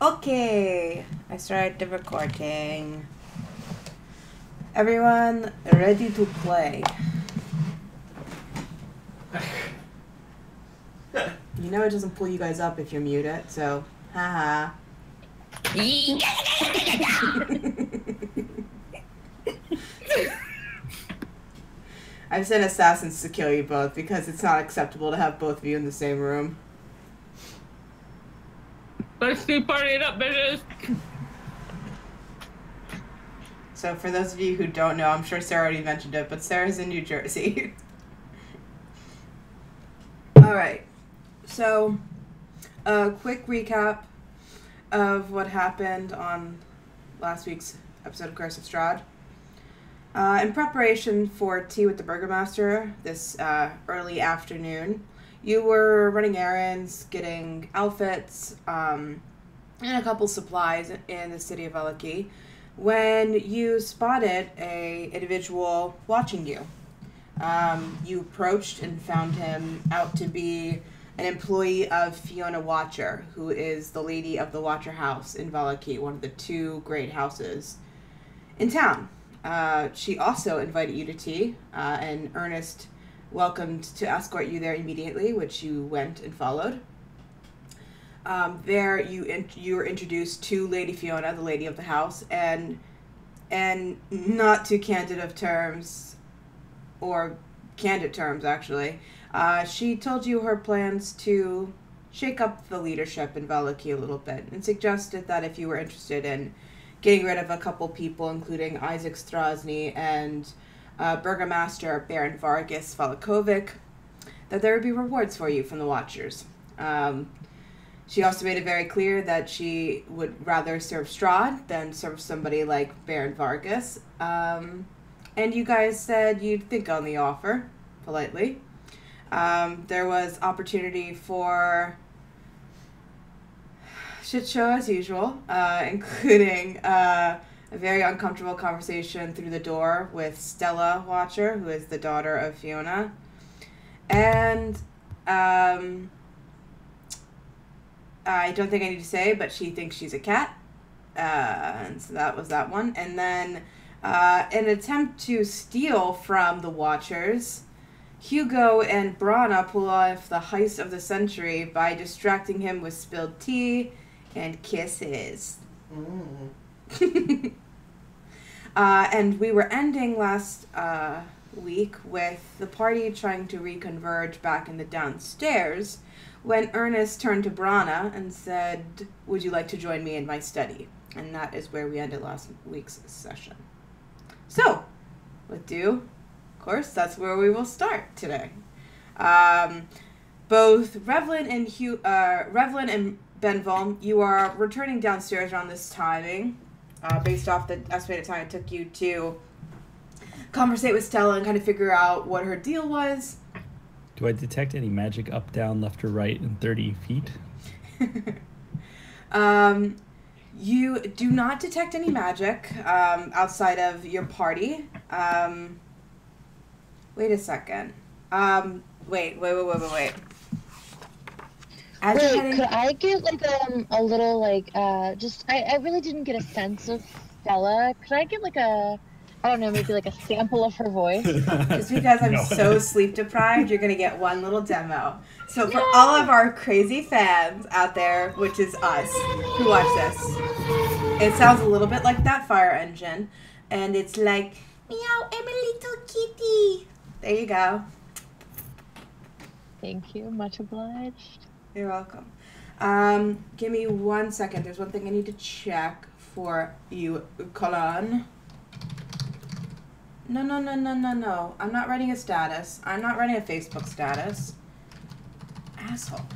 Okay, I started the recording. Everyone ready to play? You know it doesn't pull you guys up if you mute it, so haha. I've sent assassins to kill you both because it's not acceptable to have both of you in the same room. Let's keep partying up, bitches! So for those of you who don't know, I'm sure Sarah already mentioned it, but Sarah's in New Jersey. Alright, so a quick recap of what happened on last week's episode of Curse of Strahd. In preparation for tea with the Burgomaster this early afternoon, you were running errands, getting outfits, and a couple supplies in the city of Valaki, when you spotted a individual watching you. You approached and found him out to be an employee of Fiona Watcher, who is the lady of the Watcher House in Valaki, one of the two great houses in town. She also invited you to tea, and Ernest welcomed to escort you there immediately, which you went and followed. There you were introduced to Lady Fiona, the lady of the house, and not too candid of terms, or candid terms actually, she told you her plans to shake up the leadership in Valaki a little bit, and suggested that if you were interested in getting rid of a couple people, including Isaac Strasny and Burgomaster Baron Vargas Valakovic, that there would be rewards for you from the Watchers. She also made it very clear that she would rather serve Strahd than serve somebody like Baron Vargas. And you guys said you'd think on the offer, politely. There was opportunity for shit show as usual, including a very uncomfortable conversation through the door with Stella Watcher, who is the daughter of Fiona. And I don't think I need to say, but she thinks she's a cat. And so that was that one. And then an attempt to steal from the Watchers, Hugo and Brana pull off the heist of the century by distracting him with spilled tea and kisses. And we were ending last week with the party trying to reconverge back in the downstairs when Ernest turned to Brana and said, "Would you like to join me in my study?" And that is where we ended last week's session. So, with due, of course, that's where we will start today. Both Revlin and Benval, you are returning downstairs around this timing, based off the estimated time it took you to conversate with Stella and kind of figure out what her deal was. Do I detect any magic up, down, left, or right in 30 feet? You do not detect any magic outside of your party. Wait a second. Wait. Could I get like a little like just I really didn't get a sense of Stella. Could I get like a, I don't know, maybe like a sample of her voice? Just because I'm so sleep deprived, you're gonna get one little demo. So for all of our crazy fans out there, which is us who watch this, it sounds a little bit like that fire engine, and it's like, "Meow, I'm a little kitty." There you go. Thank you, much obliged. You're welcome. Give me 1 second. There's one thing I need to check for you, Colin. No. I'm not writing a status. I'm not writing a Facebook status. Asshole.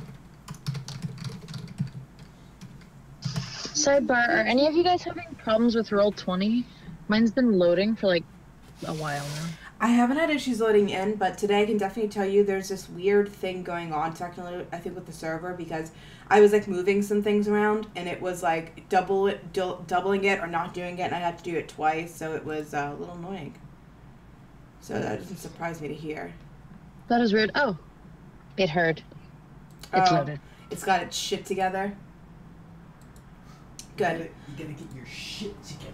Sidebar, are any of you guys having problems with Roll20? Mine's been loading for like a while now. I haven't had issues loading in, but today I can definitely tell you there's this weird thing going on technically, I think, with the server, because I was like moving some things around and it was like doubling it or not doing it, and I had to do it twice, so it was a little annoying. So that doesn't surprise me to hear. That is weird. Oh, it heard. It's loaded. It's got its shit together. Good. You gotta get your shit together.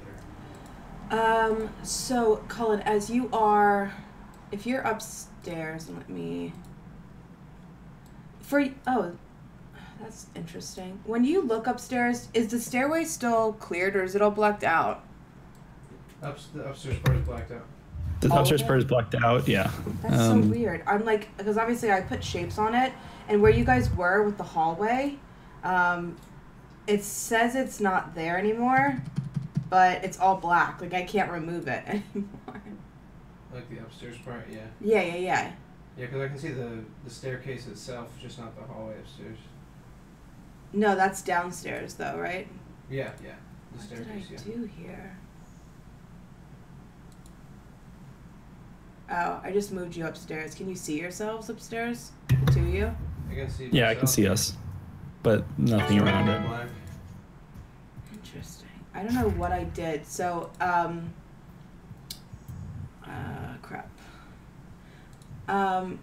So, Colin, if you're upstairs, let me... that's interesting. When you look upstairs, is the stairway still cleared or is it all blacked out? The upstairs part is blacked out. The upstairs part is blacked out, yeah. That's so weird. I'm like, because obviously I put shapes on it, and where you guys were with the hallway, it says it's not there anymore, but it's all black. Like, I can't remove it anymore. Like the upstairs part, yeah. Yeah. Yeah, because I can see the staircase itself, just not the hallway upstairs. No, that's downstairs, though, right? Yeah. The staircase, What did I do here? Oh, I just moved you upstairs. Can you see yourselves upstairs? The two of you? I can see. Yeah, I can see us, but nothing around it. Black. Interesting. I don't know what I did. So, crap. Can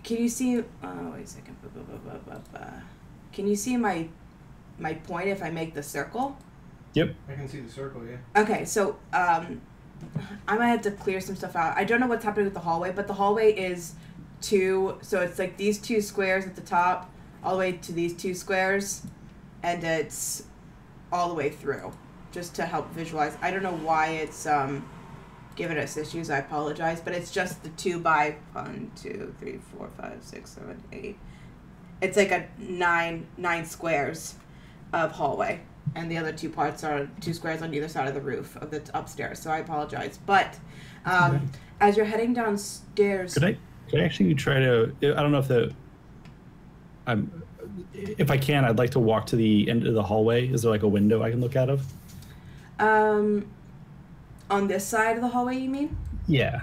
you see? Oh, wait a second. Can you see my point if I make the circle? Yep. I can see the circle, yeah. Okay, so I might have to clear some stuff out. I don't know what's happening with the hallway, but the hallway is so it's like these two squares at the top, all the way to these two squares, and it's all the way through, just to help visualize. I don't know why it's giving us issues. I apologize, but it's just the 2 by 1, 2, 3, 4, 5, 6, 7, 8. It's like a nine squares of hallway. And the other two parts are 2 squares on either side of the roof of the upstairs. So I apologize. But as you're heading downstairs, Could I actually try to? I don't know if I can. I'd like to walk to the end of the hallway. Is there like a window I can look out of? on this side of the hallway, you mean? Yeah.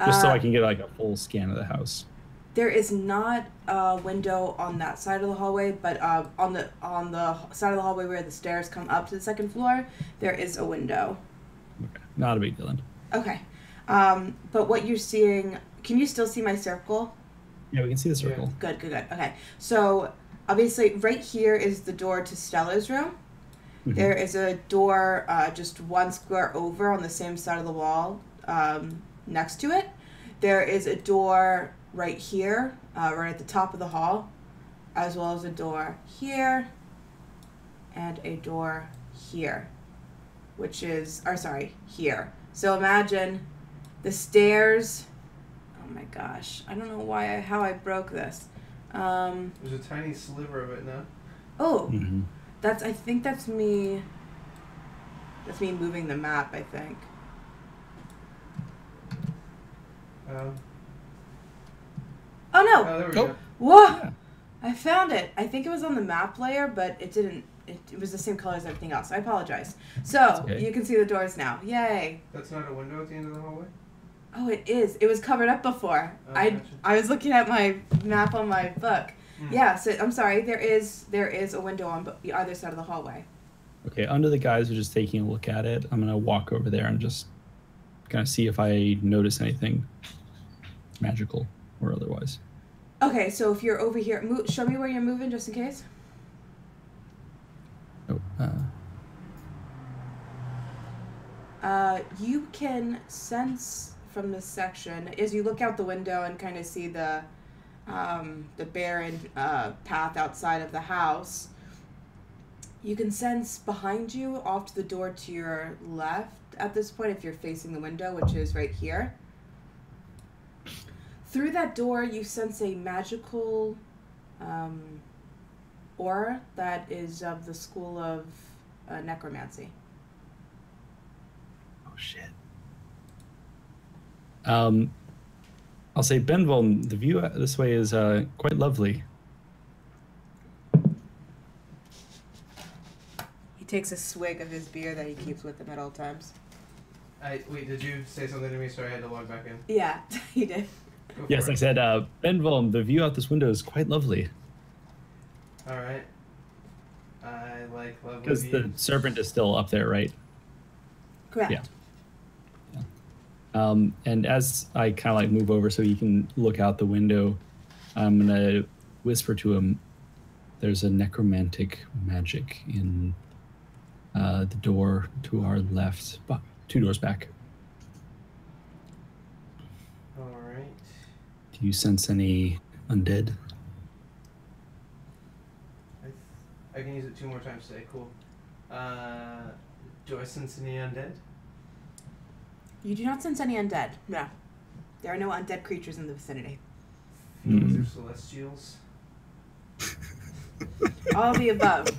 Just so I can get like a full scan of the house. There is not a window on that side of the hallway, but on the side of the hallway where the stairs come up to the second floor, there is a window. Okay. Not a big deal then. Okay. But what you're seeing, can you still see my circle? Yeah, we can see the circle. Good. Okay. So obviously right here is the door to Stella's room. Mm-hmm. There is a door just 1 square over on the same side of the wall next to it. There is a door right here, right at the top of the hall, as well as a door here and a door here, here. So imagine the stairs. Oh my gosh, I don't know how I broke this. There's a tiny sliver of it now. Oh, Mm-hmm. I think that's me. That's me moving the map, I think. Oh no! Oh, there we go. Whoa! Yeah. I found it. I think it was on the map layer, but it didn't. It was the same color as everything else. I apologize. So okay. You can see the doors now. Yay! That's not a window at the end of the hallway? Oh, it is. It was covered up before. Oh, I gotcha. was looking at my map on my book. Mm. Yeah. So I'm sorry. There is a window on the other side of the hallway. Okay, under the guise of just taking a look at it, I'm gonna walk over there and just kind of see if I notice anything magical or otherwise. Okay. So if you're over here, show me where you're moving, just in case. Oh, You can sense from this section as you look out the window and kind of see the barren path outside of the house. You can sense behind you, off to the door to your left at this point, if you're facing the window, which is right here. Through that door, you sense a magical aura that is of the school of necromancy. oh shit. I'll say, Benvol, the view this way is quite lovely. He takes a swig of his beer that he keeps with him at all times. Wait, did you say something to me? Sorry, I had to log back in. Yeah, he did. Go for Yes, it. I said, Benvol, the view out this window is quite lovely. Alright. I like lovely Because the views. serpent is still up there, right? Correct. Yeah. And as I kind of like move over so he can look out the window, I'm going to whisper to him, there's a necromantic magic in The door to our left, 2 doors back. All right. Do you sense any undead? I can use it 2 more times today. Cool. Do I sense any undead? You do not sense any undead. No. There are no undead creatures in the vicinity. Fiends or celestials? All of the above.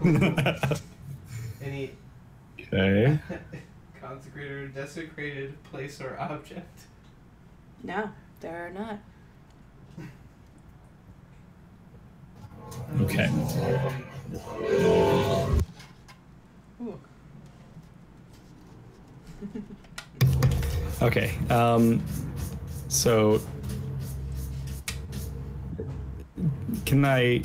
Cool. Any Okay. consecrated or desecrated place or object? No, there are not. Okay. Ooh. Okay. So can I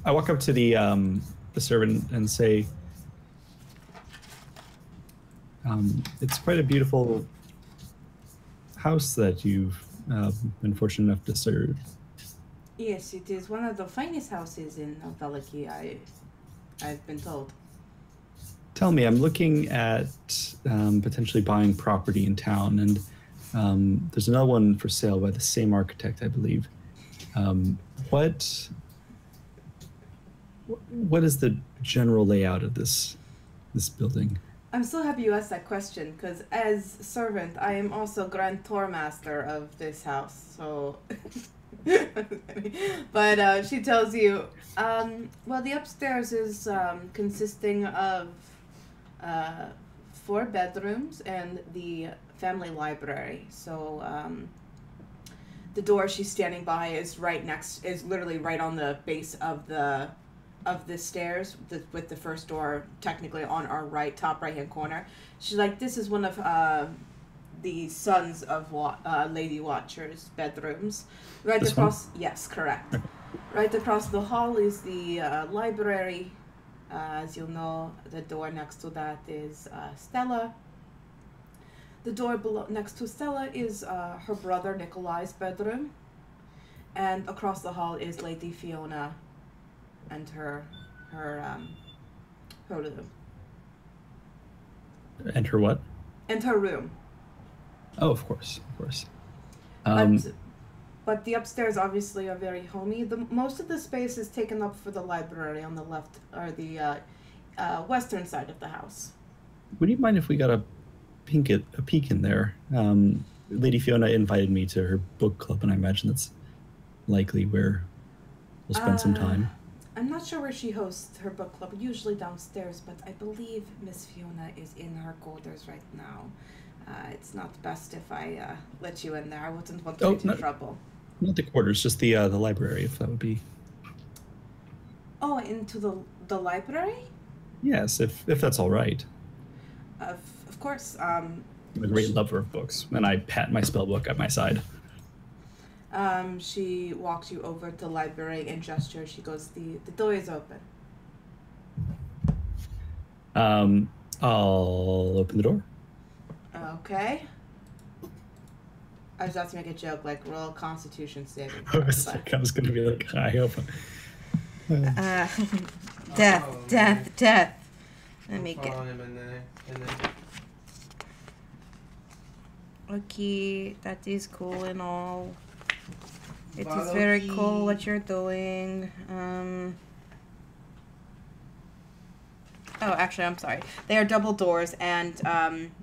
walk up to the servant and say, it's quite a beautiful house that you've been fortunate enough to serve. Yes, it is one of the finest houses in Veliki, I've been told. Tell me, I'm looking at potentially buying property in town, and there's another one for sale by the same architect, I believe. What is the general layout of this building? I'm so happy you asked that question, because as servant, I am also Grand Tour Master of this house, so... But she tells you, well, the upstairs is consisting of 4 bedrooms and the family library. So the door she's standing by is literally right on the base of the stairs, with the first door technically on our top right hand corner. She's like, this is one of the sons of Lady Watcher's bedrooms. Right this across, one? Yes, correct. Right across the hall is the library. As you'll know, the door next to that is Stella. The door next to Stella is her brother Nikolai's bedroom. And across the hall is Lady Fiona and her room. And her what? And her room. Oh, of course. But the upstairs obviously are very homey. Most of the space is taken up for the library on the left, or the western side of the house. Would you mind if we got a peek in there? Lady Fiona invited me to her book club, and I imagine that's likely where we'll spend some time. I'm not sure where she hosts her book club, usually downstairs, but I believe Miss Fiona is in her quarters right now. It's not best if I let you in there. I wouldn't want to get into trouble. Not the quarters, just the library, if that would be. Oh, into the library? Yes, if that's all right. Of course. I'm a great lover of books, and I pat my spell book at my side. She walks you over to the library and gestures. She goes, the door is open. I'll open the door. Okay. I was about to make a joke, like roll Constitution saving. I was going to be like, I open. Death. Let me get. Him in there. Okay, that is cool and all. It is very cool what you're doing. Oh, actually, I'm sorry. They are double doors, and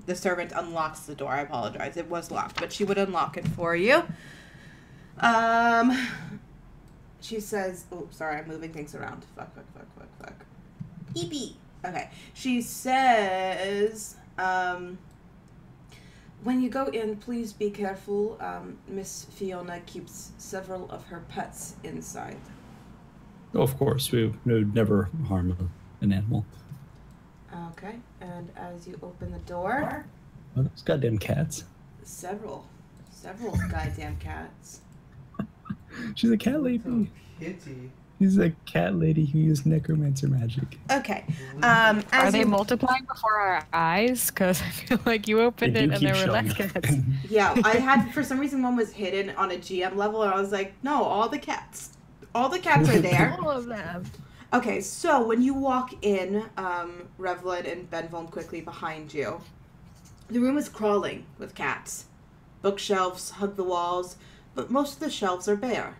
the servant unlocks the door. I apologize. It was locked, but she would unlock it for you. She says, oh, sorry, I'm moving things around. Fuck. Eepee. Okay. She says, when you go in, please be careful. Miss Fiona keeps several of her pets inside. Oh, of course. We would never harm an animal. Okay, and as you open the door... Oh, those goddamn cats. Several goddamn cats. She's a cat lady. Kitty. She's a cat lady who used necromancer magic. Okay. Are they multiplying before our eyes? Because I feel like you opened it and there were less cats. Yeah, I had, for some reason, one was hidden on a GM level, and I was like, no, all the cats. All the cats are there. All of them. Okay, so when you walk in, Revlin and Benvolm quickly behind you, the room is crawling with cats. Bookshelves hug the walls, but most of the shelves are bare.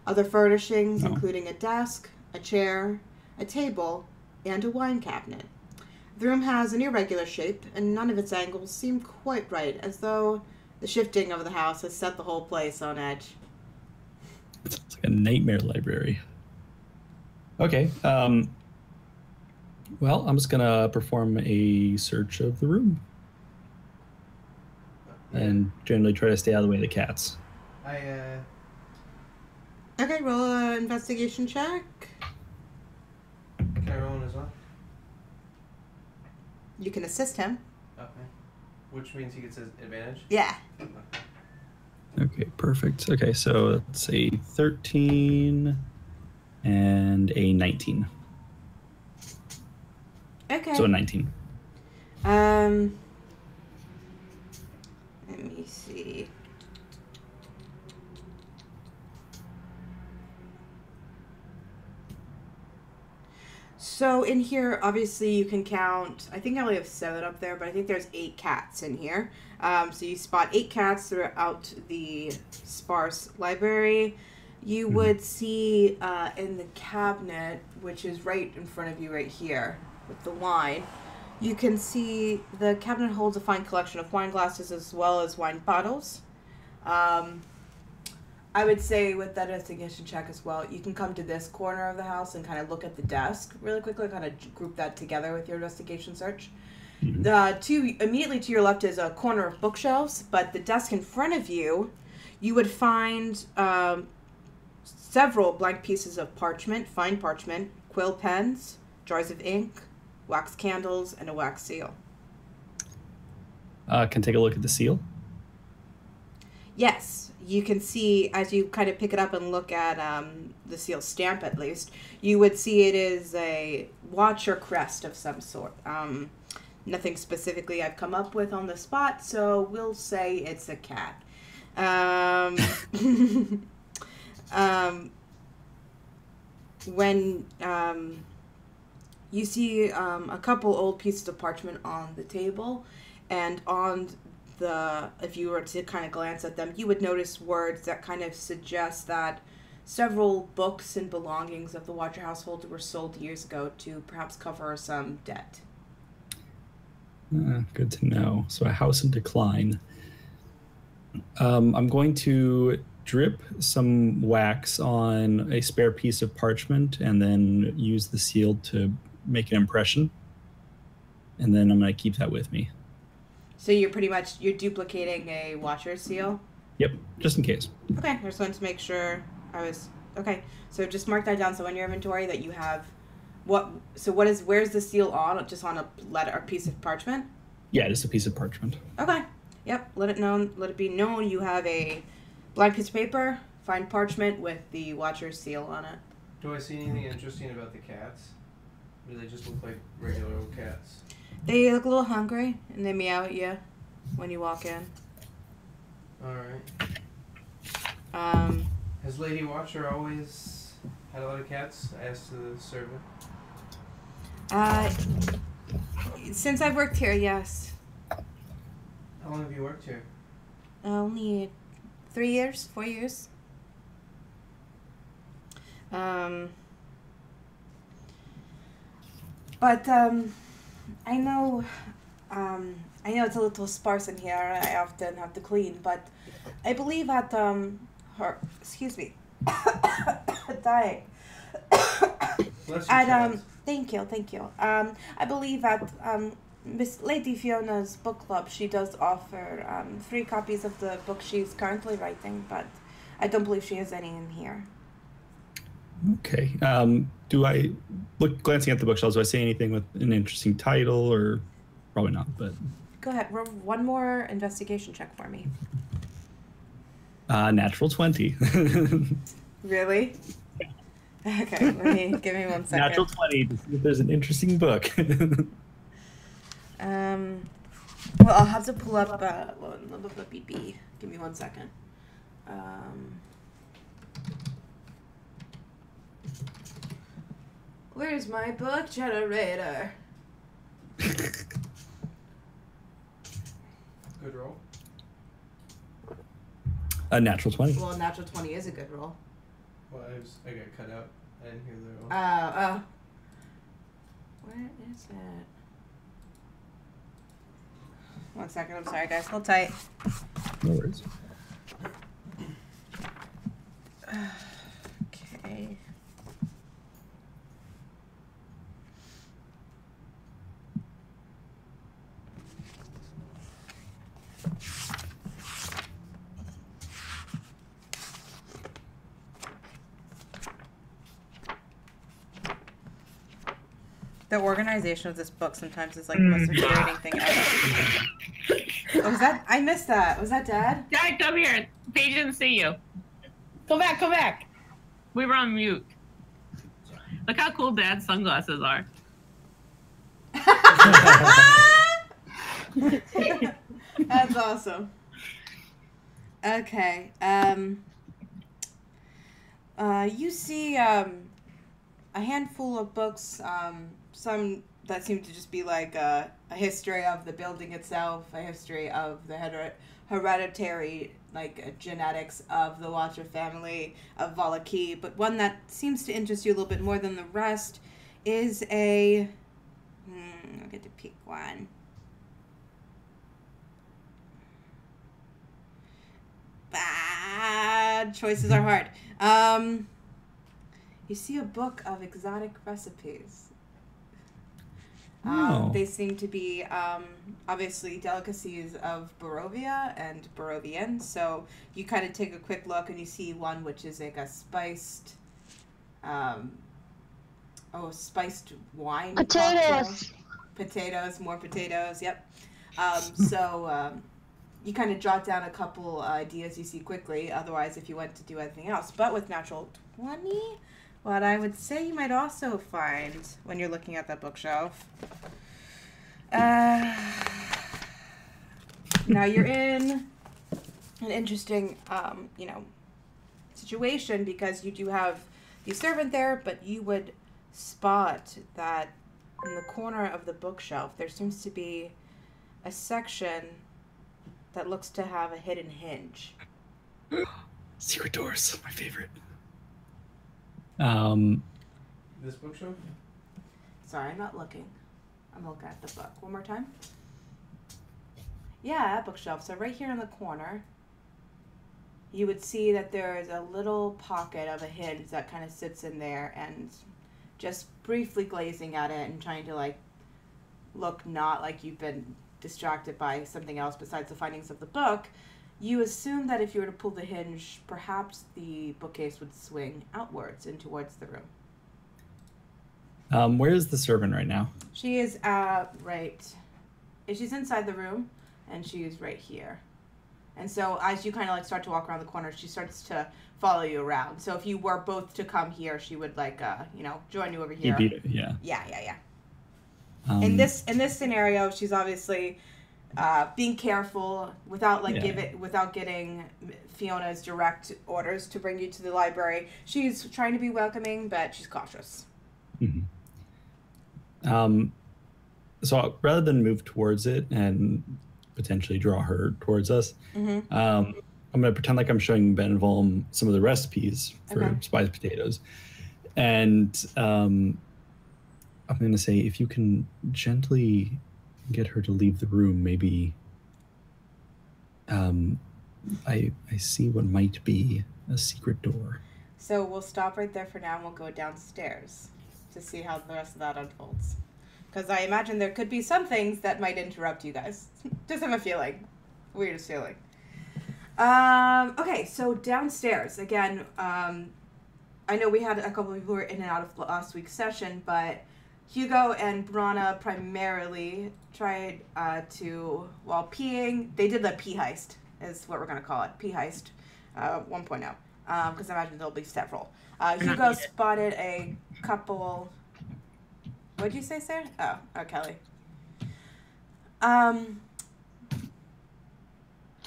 Other furnishings, including a desk, a chair, a table, and a wine cabinet. The room has an irregular shape, and none of its angles seem quite right, as though the shifting of the house has set the whole place on edge. It's like a nightmare library. Okay. Well, I'm just gonna perform a search of the room, and generally try to stay out of the way of the cats. Okay, roll an investigation check. Can I roll one as well? You can assist him. Okay. Which means he gets his advantage? Yeah. Okay, perfect. Okay, so that's a 13 and a 19. Okay. So a 19. Let me see. So in here, obviously you can count, I think I only have 7 up there, but I think there's 8 cats in here. So you spot 8 cats throughout the sparse library. You would see in the cabinet, which is right in front of you right here with the wine, you can see the cabinet holds a fine collection of wine glasses as well as wine bottles. I would say with that investigation check as well, you can come to this corner of the house and kind of look at the desk really quickly, kind of group that together with your investigation search. Immediately to your left is a corner of bookshelves, but the desk in front of you, you would find several blank pieces of parchment, fine parchment, quill pens, jars of ink, wax candles, and a wax seal. Can take a look at the seal. Yes. You can see, as you kind of pick it up and look at the seal stamp at least, you would see it is a watch or crest of some sort. Nothing specifically I've come up with on the spot, so we'll say it's a cat. When you see a couple old pieces of parchment on the table, and on if you were to kind of glance at them, you would notice words that kind of suggest that several books and belongings of the Watcher household were sold years ago to perhaps cover some debt. Good to know. So a house in decline. I'm going to drip some wax on a spare piece of parchment and then use the seal to make an impression. And then I'm going to keep that with me. So you're duplicating a Watcher seal? Yep, just in case. Okay, I just wanted to make sure okay. So just mark that down so in your inventory that you have where's the seal on? Just on a piece of parchment? Yeah, just a piece of parchment. Okay. Yep, let it be known you have a blank piece of paper, fine parchment with the Watcher seal on it. Do I see anything interesting about the cats? Or do they just look like regular old cats? They look a little hungry, and they meow at you when you walk in. Alright. Has Lady Watcher always had a lot of cats? I asked the servant. Since I've worked here, yes. How long have you worked here? Only 4 years. But I know it's a little sparse in here. I often have to clean, but I believe at excuse me, dying. Thank you. I believe at Miss Lady Fiona's book club, she does offer 3 copies of the book she's currently writing, but I don't believe she has any in here. Okay. Do I glancing at the bookshelves? Do I see anything with an interesting title, or probably not? But go ahead. Roll one more investigation check for me. Natural 20. Really? Okay. Give me 1 second. Natural 20 to see if there's an interesting book. Well, I'll have to pull up the BB. Give me 1 second. Where's my book generator? Good roll. A natural 20. Well, a natural 20 is a good roll. Well, I got cut out. I didn't hear the roll. Where is it? 1 second. I'm sorry, guys. Hold tight. No worries. Okay. The organization of this book sometimes is like the most infuriating thing ever. Oh, was that? I missed that. Was that Dad? Dad, come here. Paige didn't see you. Come back, come back. We were on mute. Look how cool Dad's sunglasses are. That's awesome. Okay. You see a handful of books, some that seem to just be like a history of the building itself, a history of the hereditary genetics of the Watcher family of Valaki, but one that seems to interest you a little bit more than the rest is a... I'll get to pick one. Bad choices are hard. You see a book of exotic recipes. They seem to be obviously delicacies of Barovia and Barovian. So you kind of take a quick look and you see one which is like a spiced, spiced wine. Potatoes. Potatoes, more potatoes. Yep. You kind of jot down a couple ideas you see quickly. Otherwise, if you went to do anything else, but with natural 20. What I would say you might also find when you're looking at that bookshelf. Now you're in an interesting, situation because you do have the servant there, but you would spot that in the corner of the bookshelf there seems to be a section that looks to have a hidden hinge. Secret doors, my favorite. This bookshelf? Sorry, I'm not looking. I'm looking at the book. One more time. Yeah, that bookshelf. So right here in the corner, you would see that there is a little pocket of a hinge that kind of sits in there, and just briefly glazing at it and trying to look not like you've been distracted by something else besides the findings of the book. You assume that if you were to pull the hinge, perhaps the bookcase would swing outwards and towards the room. Where is the servant right now? She is she's inside the room, and she's right here. And so as you kind of start to walk around the corner, she starts to follow you around. So if you were both to come here, she would join you over here. Yeah. Yeah. In this scenario, she's obviously being careful without getting Fiona's direct orders to bring you to the library. She's trying to be welcoming, but she's cautious. Mm-hmm. So rather than move towards it and potentially draw her towards us, I'm going to pretend like I'm showing Benvolm some of the recipes for spiced potatoes. And I'm going to say, if you can gently get her to leave the room, maybe I see what might be a secret door. So we'll stop right there for now, and we'll go downstairs to see how the rest of that unfolds. Because I imagine there could be some things that might interrupt you guys. Just have a feeling. Weirdest feeling. Okay, so downstairs. Again, I know we had a couple of people who were in and out of last week's session, but Hugo and Brana primarily tried to, while peeing, they did the pee heist, is what we're going to call it. Pee heist 1.0. Because I imagine there'll be several. Hugo spotted a couple... What'd you say, Sarah? Oh, Kelly.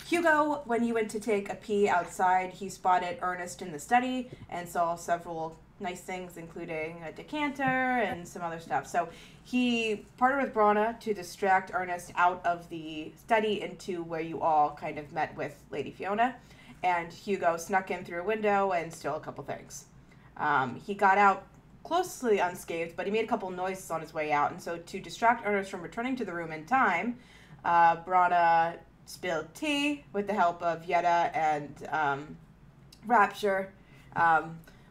Hugo, when he went to take a pee outside, he spotted Ernest in the study and saw several nice things, including a decanter and some other stuff. So he partnered with Brana to distract Ernest out of the study into where you all kind of met with Lady Fiona. And Hugo snuck in through a window and stole a couple things. He got out closely unscathed, but he made a couple noises on his way out. And so to distract Ernest from returning to the room in time, Brana spilled tea with the help of Yetta and Rapture,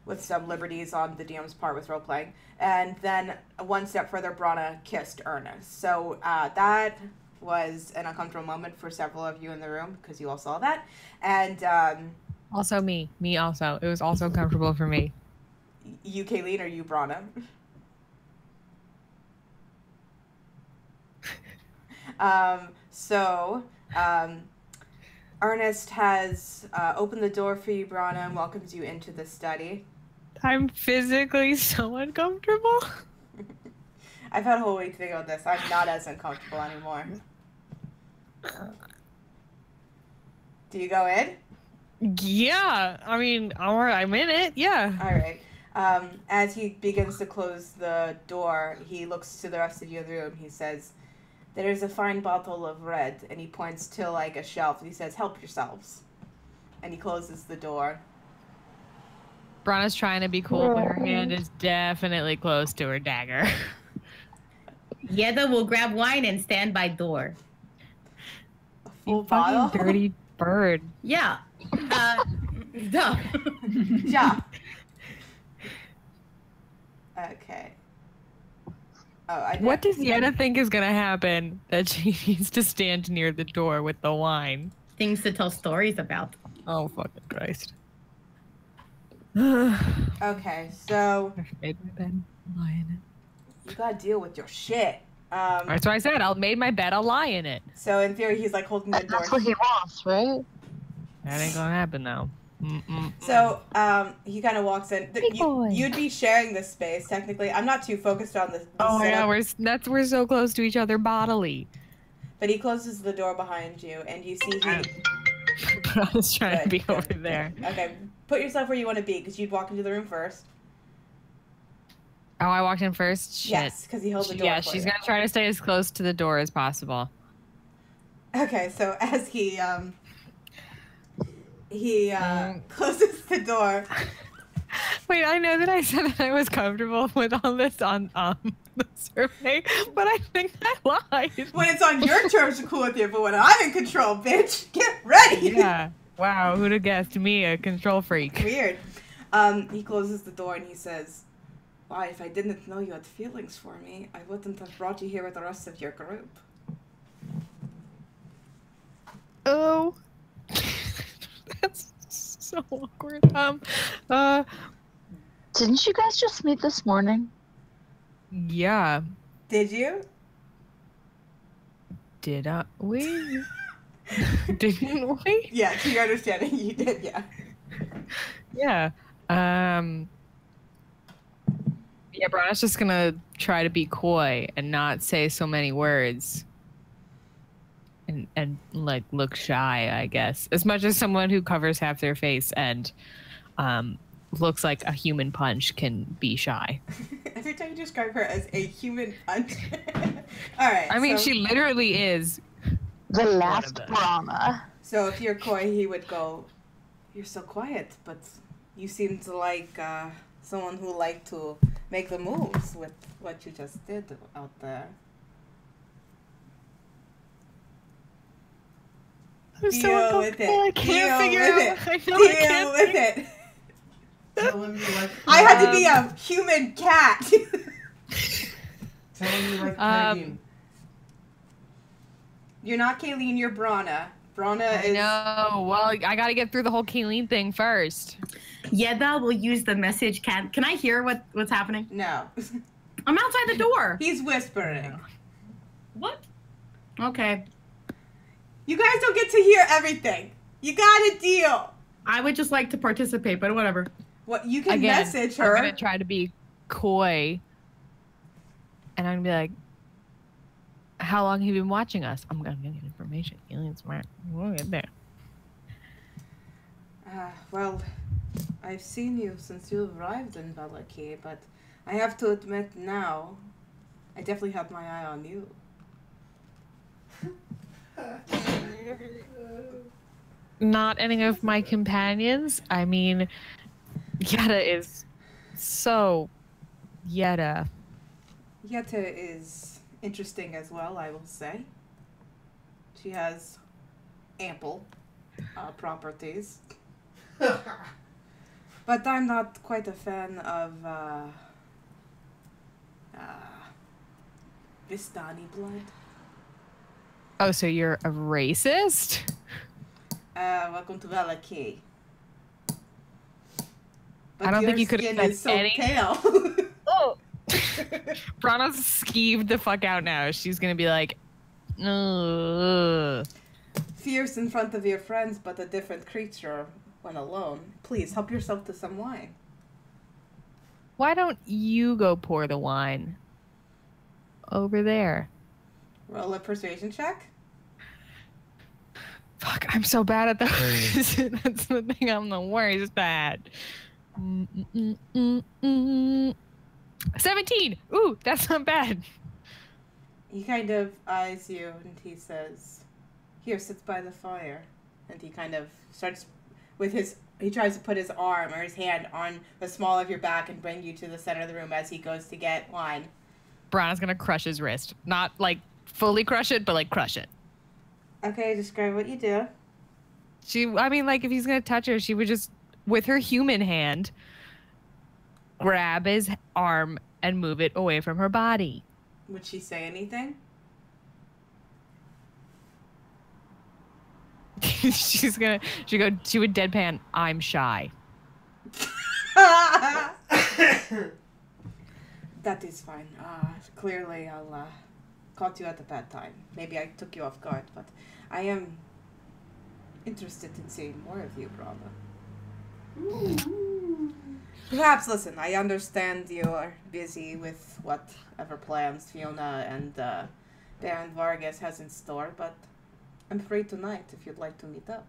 with some liberties on the DM's part with role-playing. And then one step further, Brana kissed Ernest. So that was an uncomfortable moment for several of you in the room, because you all saw that. And also me also. It was also comfortable for me. You, Kayleen, or you, Brana? Ernest has opened the door for you, Brana, and welcomes you into the study. I'm physically so uncomfortable. I've had a whole week to think about this. I'm not as uncomfortable anymore. Do you go in? Yeah, I mean, I'm in it, yeah. All right. As he begins to close the door, he looks to the rest of you in the room. He says, "There is a fine bottle of red," and he points to like a shelf. And he says, "Help yourselves." And he closes the door. Brana's trying to be cool, but her hand is definitely close to her dagger. Yeda will grab wine and stand by door. A full You bottle? fucking dirty bird. Yeah. Duh. Yeah. Okay. What does Yetta think is gonna happen that she needs to stand near the door with the wine? Things to tell stories about. Oh, fucking Christ. Okay, so I made my bed. Lie in it. you gotta deal with your shit. That's what I said. I made my bed. I'll lie in it. So in theory, he's like holding the door. That's what he wants, right? That ain't gonna happen though. So he kind of walks in. Big boy. You'd be sharing this space technically. I'm not too focused on the Oh setup, yeah, we're so close to each other bodily. but he closes the door behind you, and you see he. I was trying to be Good. over there. Okay, put yourself where you want to be, because you'd walk into the room first. Oh, I walked in first? Shit. Yes, because he held the door. Yeah, for she's you. gonna try to stay as close to the door as possible. Okay, so as he closes the door. Wait, I know that I said that I was comfortable with all this on the survey, but I think I lied. When it's on your terms, I'm cool with you, but when I'm in control, bitch, get ready. Yeah. Wow, who'd have guessed me, a control freak? Weird. He closes the door and he says, "Why, if I didn't know you had feelings for me, I wouldn't have brought you here with the rest of your group." Oh. That's so awkward. Didn't you guys just meet this morning? Yeah. Did you? Did we? Didn't we? Yeah, to your understanding, you did, yeah. Yeah. Yeah, Brana's just gonna try to be coy and not say so many words. And like look shy, I guess. As much as someone who covers half their face and looks like a human punch can be shy. Every time you describe her as a human punch. Alright. I mean, she literally is. The last Brahma. So if you're coy, he would go, "You're so quiet, but you seem to like someone who liked to make the moves with what you just did out there." I'm so Deal with uncomfortable. I it. can't Deal figure with out. it. I know I Deal can't. with it. Tell him you like. I had to be a human cat. Tell him you like pegging. You're not Kayleen, you're Brana. Brana is... No, well, I gotta get through the whole Kayleen thing first. Yeda will use the message. Can I hear what's happening? No. I'm outside the door. He's whispering. What? Okay. You guys don't get to hear everything. You got a deal. I would just like to participate, but whatever. What you can Again, message her. I'm gonna try to be coy, and I'm gonna be like, "How long have you been watching us?" I'm gonna get information. Alien's smart. We'll get there. Well, I've seen you since you arrived in Valaki, but I have to admit now, I definitely had my eye on you. Not any of my companions. I mean, Yetta is so Yetta. Yetta is interesting as well, I will say. She has ample properties. But I'm not quite a fan of Vistani blood. Oh, so you're a racist? Welcome to Valaki. But I don't think you could your have skin said is so any- pale. Oh! Brana's skeeved the fuck out now. She's gonna be like, ugh. Fierce in front of your friends, but a different creature when alone. Please, help yourself to some wine. Why don't you go pour the wine? Over there. Roll a persuasion check. Fuck, I'm so bad at those. That's the thing, I'm the worst at. 17! Ooh, that's not bad. He kind of eyes you and he says, "Here, sits by the fire." And he kind of starts with he tries to put his arm or his hand on the small of your back and bring you to the center of the room as he goes to get wine. Brana's gonna crush his wrist. Not like fully crush it, but like crush it. Okay, describe what you do. I mean, like if he's gonna touch her, she would just, with her human hand, grab his arm and move it away from her body. Would she say anything? she would deadpan, "I'm shy." That is fine. Clearly I'll caught you at a bad time. Maybe I took you off guard, but I am interested in seeing more of you, brother. Perhaps, listen, I understand you are busy with whatever plans Fiona and Baron Vargas has in store, but I'm free tonight if you'd like to meet up.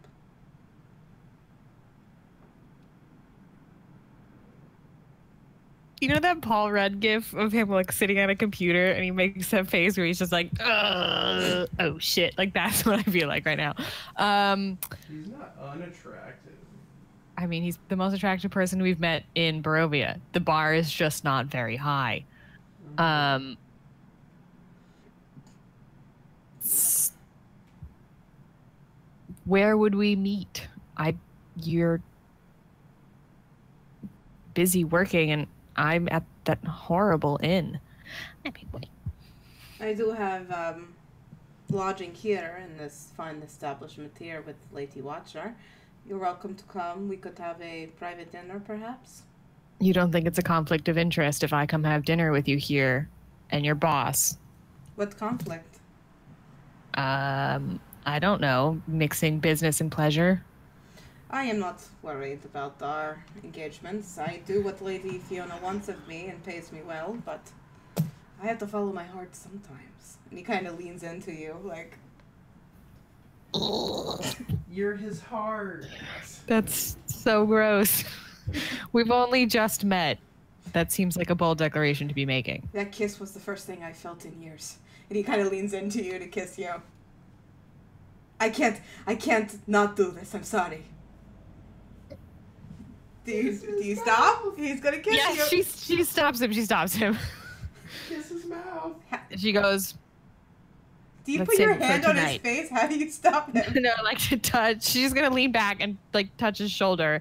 You know that Paul Rudd gif of him like sitting at a computer and he makes that face where he's just like, oh shit. Like that's what I feel like right now. He's not unattractive. I mean, he's the most attractive person we've met in Barovia. The bar is just not very high. Where would we meet? You're busy working and I'm at that horrible inn. I do have lodging here in this fine establishment here with Lady Watcher. You're welcome to come. We could have a private dinner, perhaps. You don't think it's a conflict of interest if I come have dinner with you here and your boss? What conflict? I don't know. Mixing business and pleasure? I am not worried about our engagements. I do what Lady Fiona wants of me and pays me well, but I have to follow my heart sometimes. And he kind of leans into you, like... You're his heart. That's so gross. We've only just met. That seems like a bold declaration to be making. That kiss was the first thing I felt in years. And he kind of leans into you to kiss you. I can't not do this. I'm sorry. Do you stop? He's gonna kiss you. Yeah, she stops him. She stops him. Kiss his mouth. She goes, Do you let's put your save it for hand on his tonight. face? How do you stop him? no, like to touch. She's gonna lean back and like touch his shoulder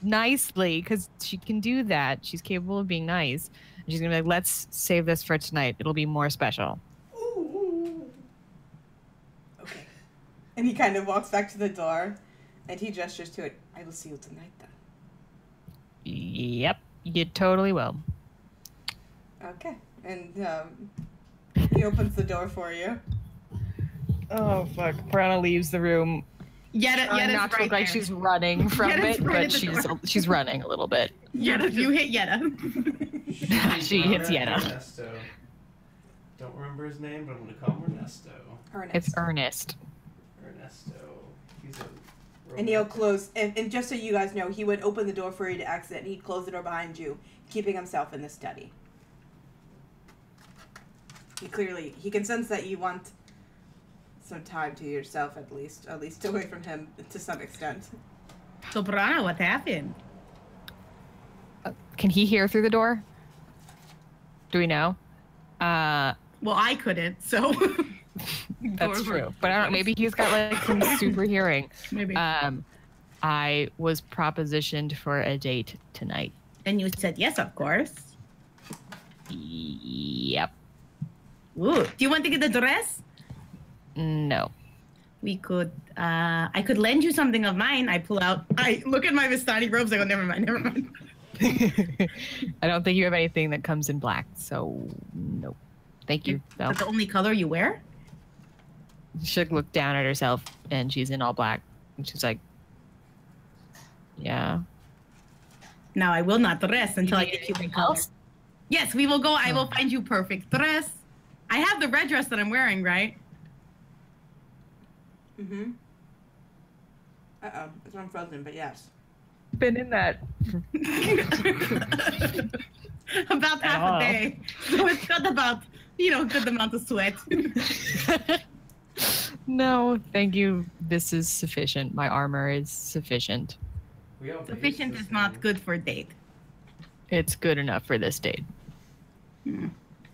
nicely because she can do that. She's capable of being nice. And she's gonna be like, let's save this for tonight. It'll be more special. Ooh. Okay. And he kind of walks back to the door and he gestures to it. I will see you tonight then. Yep, you totally will. Okay. And he opens the door for you. Oh fuck! Brana leaves the room. Yetta's Not to right look like there. she's running from Yetta's it, right but at the door. she's running a little bit. Yetta, you hit Yetta. She hits Yetta. Ernesto. Don't remember his name, but I'm gonna call him Ernesto. Ernest. It's Ernest. Ernesto. He's a And he'll close, and just so you guys know, he would open the door for you to exit, and he'd close the door behind you, keeping himself in the study. He can sense that you want some time to yourself, at least away from him to some extent. So, Brana, what happened? Can he hear through the door? Do we know? Well, I couldn't, so. That's true. But I don't know, maybe he's got like some super hearing. Maybe. I was propositioned for a date tonight. And you said yes, of course. Yep. Ooh. Do you want to get the dress? No. We could, I could lend you something of mine. I look at my Vistani robes, I go, never mind. I don't think you have anything that comes in black, so no. Thank you, though. That's the only color you wear? Should look down at herself, and she's in all black. And she's like, yeah. Now, I will not dress until I get you the color. Yes, we will go. I will find you perfect dress. I have the red dress that I'm wearing, right? Mm-hmm. Uh-oh. It's unfrozen, but yes. Been in that. About half a day. So it's got about, good amount of sweat. No, thank you. This is sufficient. My armor is sufficient. Sufficient is not good for a date. It's good enough for this date. You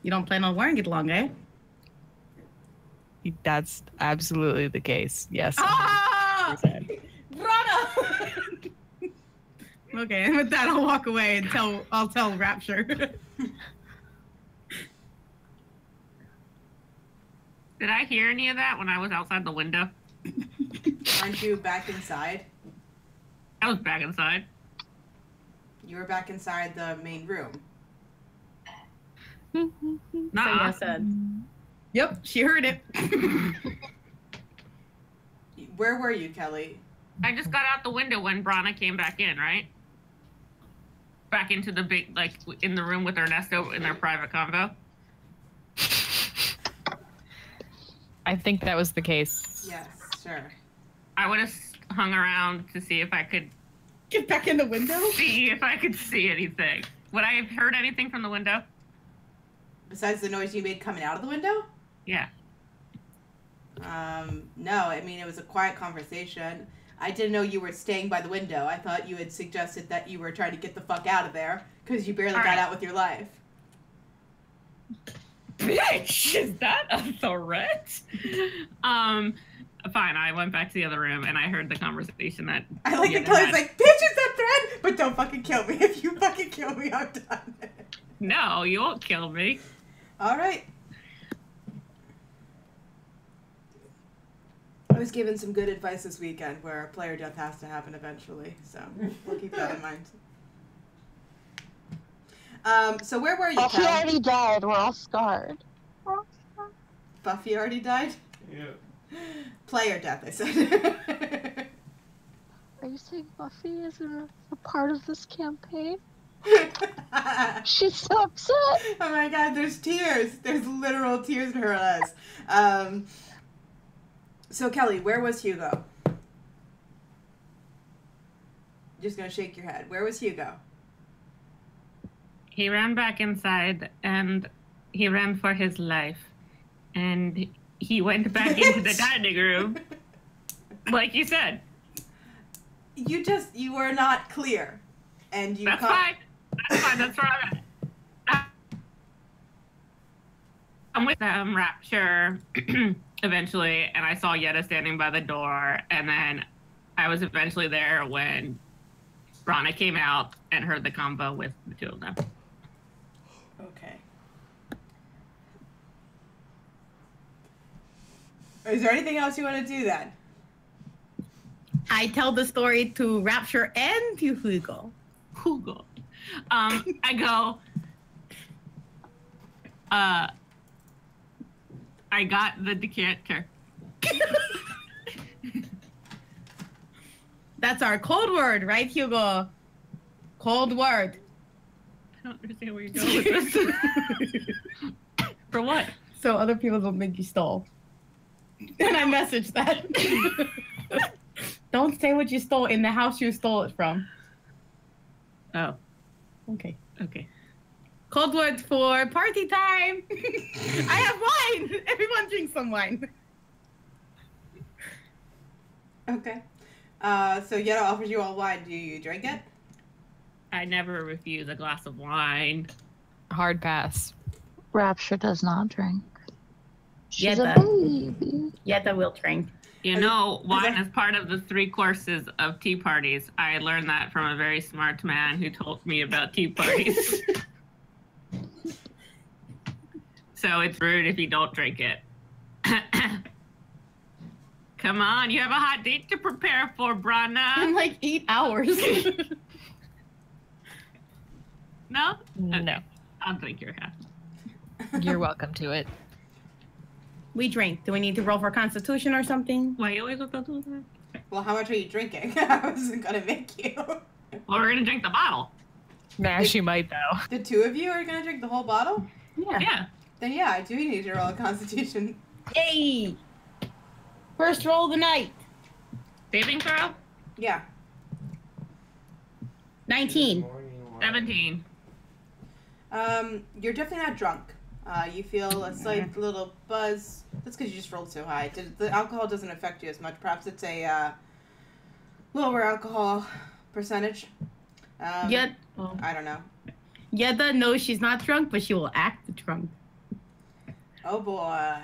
don't plan on wearing it long, eh? That's absolutely the case. Yes. Ah! Brana! Okay, and with that, I'll walk away and I'll tell Rapture. Did I hear any of that when I was outside the window? Aren't you back inside? I was back inside. You were back inside the main room. Nuh-uh. said. Yep, she heard it. Where were you, Kelly? I just got out the window when Brana came back in, right? Back into the big, in the room with Ernesto in their private convo. I think that was the case. Yes, sure. I would have hung around to see if I could Get back in the window? see if I could see anything. Would I have heard anything from the window? Besides the noise you made coming out of the window? Yeah. No, I mean, it was a quiet conversation. I didn't know you were staying by the window. I thought you had suggested that you were trying to get the fuck out of there because you barely got out with your life. Bitch, is that a threat? Fine, I went back to the other room and I heard the conversation that I like that Kelly's like, bitch, is that threat? But don't fucking kill me. If you fucking kill me, I'm done. No, you won't kill me. All right. I was given some good advice this weekend where player death has to happen eventually, so we'll keep that in mind. So where were you, Buffy Kel? already died. We're all scarred. Buffy already died? Yeah. Player death, I said. Are you saying Buffy isn't a part of this campaign? She's so upset. Oh my god, there's tears. There's literal tears in her eyes. So Kelly, where was Hugo? Just gonna shake your head. Where was Hugo? He ran back inside and he ran for his life. And he went back into the dining room. Like you said. You were not clear. And you That's fine. That's fine. That's where I'm at. I'm with them, Rapture, eventually, and I saw Yetta standing by the door, and then I was eventually there when Brana came out and heard the combo with the two of them. Okay. Is there anything else you want to do then? I tell the story to Rapture and to Hugo. Hugo. I go, I got the decanter. That's our code word, right, Hugo? Cold word. I don't understand where you're going with this. For what? So other people don't think you stole. And I messaged that. Don't say what you stole in the house you stole it from. Oh, Okay. okay. Code word for party time. I have wine. Everyone drink some wine. Okay. So Yetta offers you all wine. Do you drink it? I never refuse a glass of wine. Hard pass. Rapture does not drink. She's a Yetta. baby. Yetta will drink. You know, wine is part of the 3 courses of tea parties. I learned that from a very smart man who told me about tea parties. So it's rude if you don't drink it. Come on, you have a hot date to prepare for, In Brana. like 8 hours. No? No. Okay. I'll drink your half. You're welcome to it. We drink. Do we need to roll for Constitution or something? Why you always have to do that? Well, how much are you drinking? I wasn't gonna make you. Well, we're gonna drink the bottle. Nah, she might though. The 2 of you are gonna drink the whole bottle? Yeah. Then yeah, I do need to roll a Constitution. Yay! First roll of the night. Saving throw? Yeah. 19. 17. You're definitely not drunk. You feel a slight little buzz. That's because you just rolled so high. The alcohol doesn't affect you as much. Perhaps it's a lower alcohol percentage. Yet, I don't know. Yetta knows she's not drunk, but she will act drunk. Oh boy.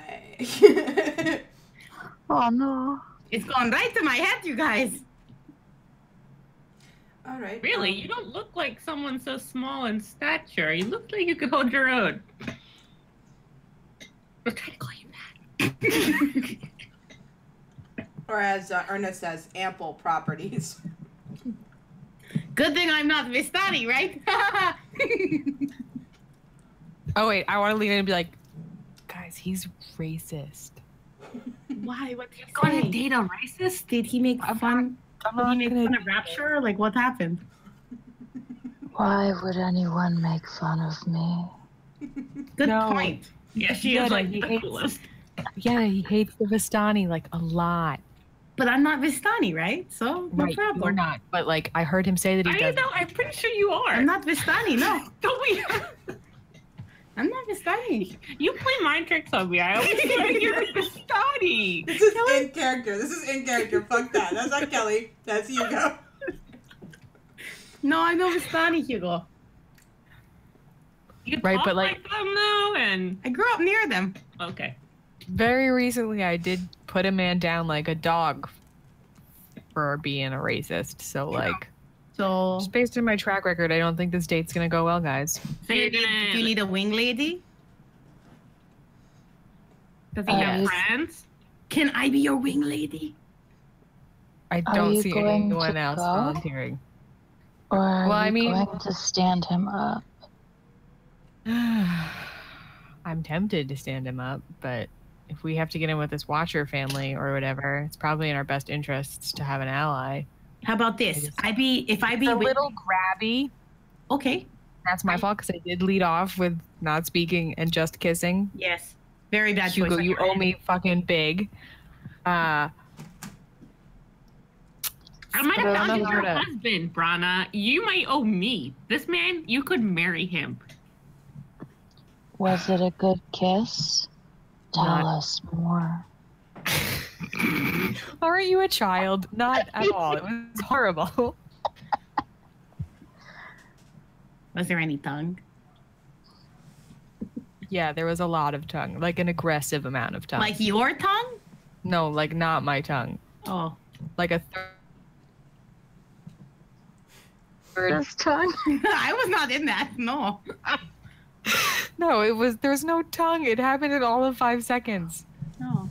Oh no. It's gone right to my head, you guys. All right. Really? You don't look like someone so small in stature. You look like you could hold your own. I'm trying to call you that. Or as Ernest says, ample properties. Good thing I'm not Vistani, right? Oh wait, I want to lean in and be like, guys, he's racist. Why? What did he Going to say? date a racist? Did he make fun? I'm Did he not make gonna fun of Rapture? Like, what happened? Why would anyone make fun of me? Good No. point. Yeah, she Yeah, is like he the hates- coolest. Yeah, he hates the Vistani like a lot. But I'm not Vistani, right? So, no Right, problem. we're not. But like, I heard him say that he I does. know, I'm pretty sure you are. I'm not Vistani, no. Don't we? I'm not Vistani. You play mind tricks on me. I always feel like you're a Bastani. This is in character. This is in character. Fuck that. That's not Kelly. That's Hugo. No, I know Vistani, Hugo. You Right, talk but, like like- them though, and I grew up near them. okay. Very recently, I did put a man down like a dog for being a racist. So like, So, just based on my track record, I don't think this date's gonna go well, guys. So you're gonna. do you need a wing lady? Does he have yes. friends? Can I be your wing lady? I Are don't you see going anyone to else go? volunteering. Or are Well, I you mean- going to stand him up? I'm tempted to stand him up, but if we have to get in with this Watcher family or whatever, it's probably in our best interests to have an ally. How about this? just- If I be It's a wing- little grabby. Okay. That's my fault because I did lead off with not speaking and just kissing. Yes. Very bad choice. Hugo, on you your owe end. me fucking big. I might have But found I'm you not your gonna- husband, Brana. You might owe me. This man, you could marry him. Was it a good kiss? Tell Not- us more. Aren't you a child? Not at all. It was horrible. Was there any tongue? Yeah, there was a lot of tongue, like an aggressive amount of tongue. Like your tongue? No, like not my tongue. Oh. Like a third. This tongue? I was not in that. No. No, there was no tongue. It happened in all of 5 seconds. No.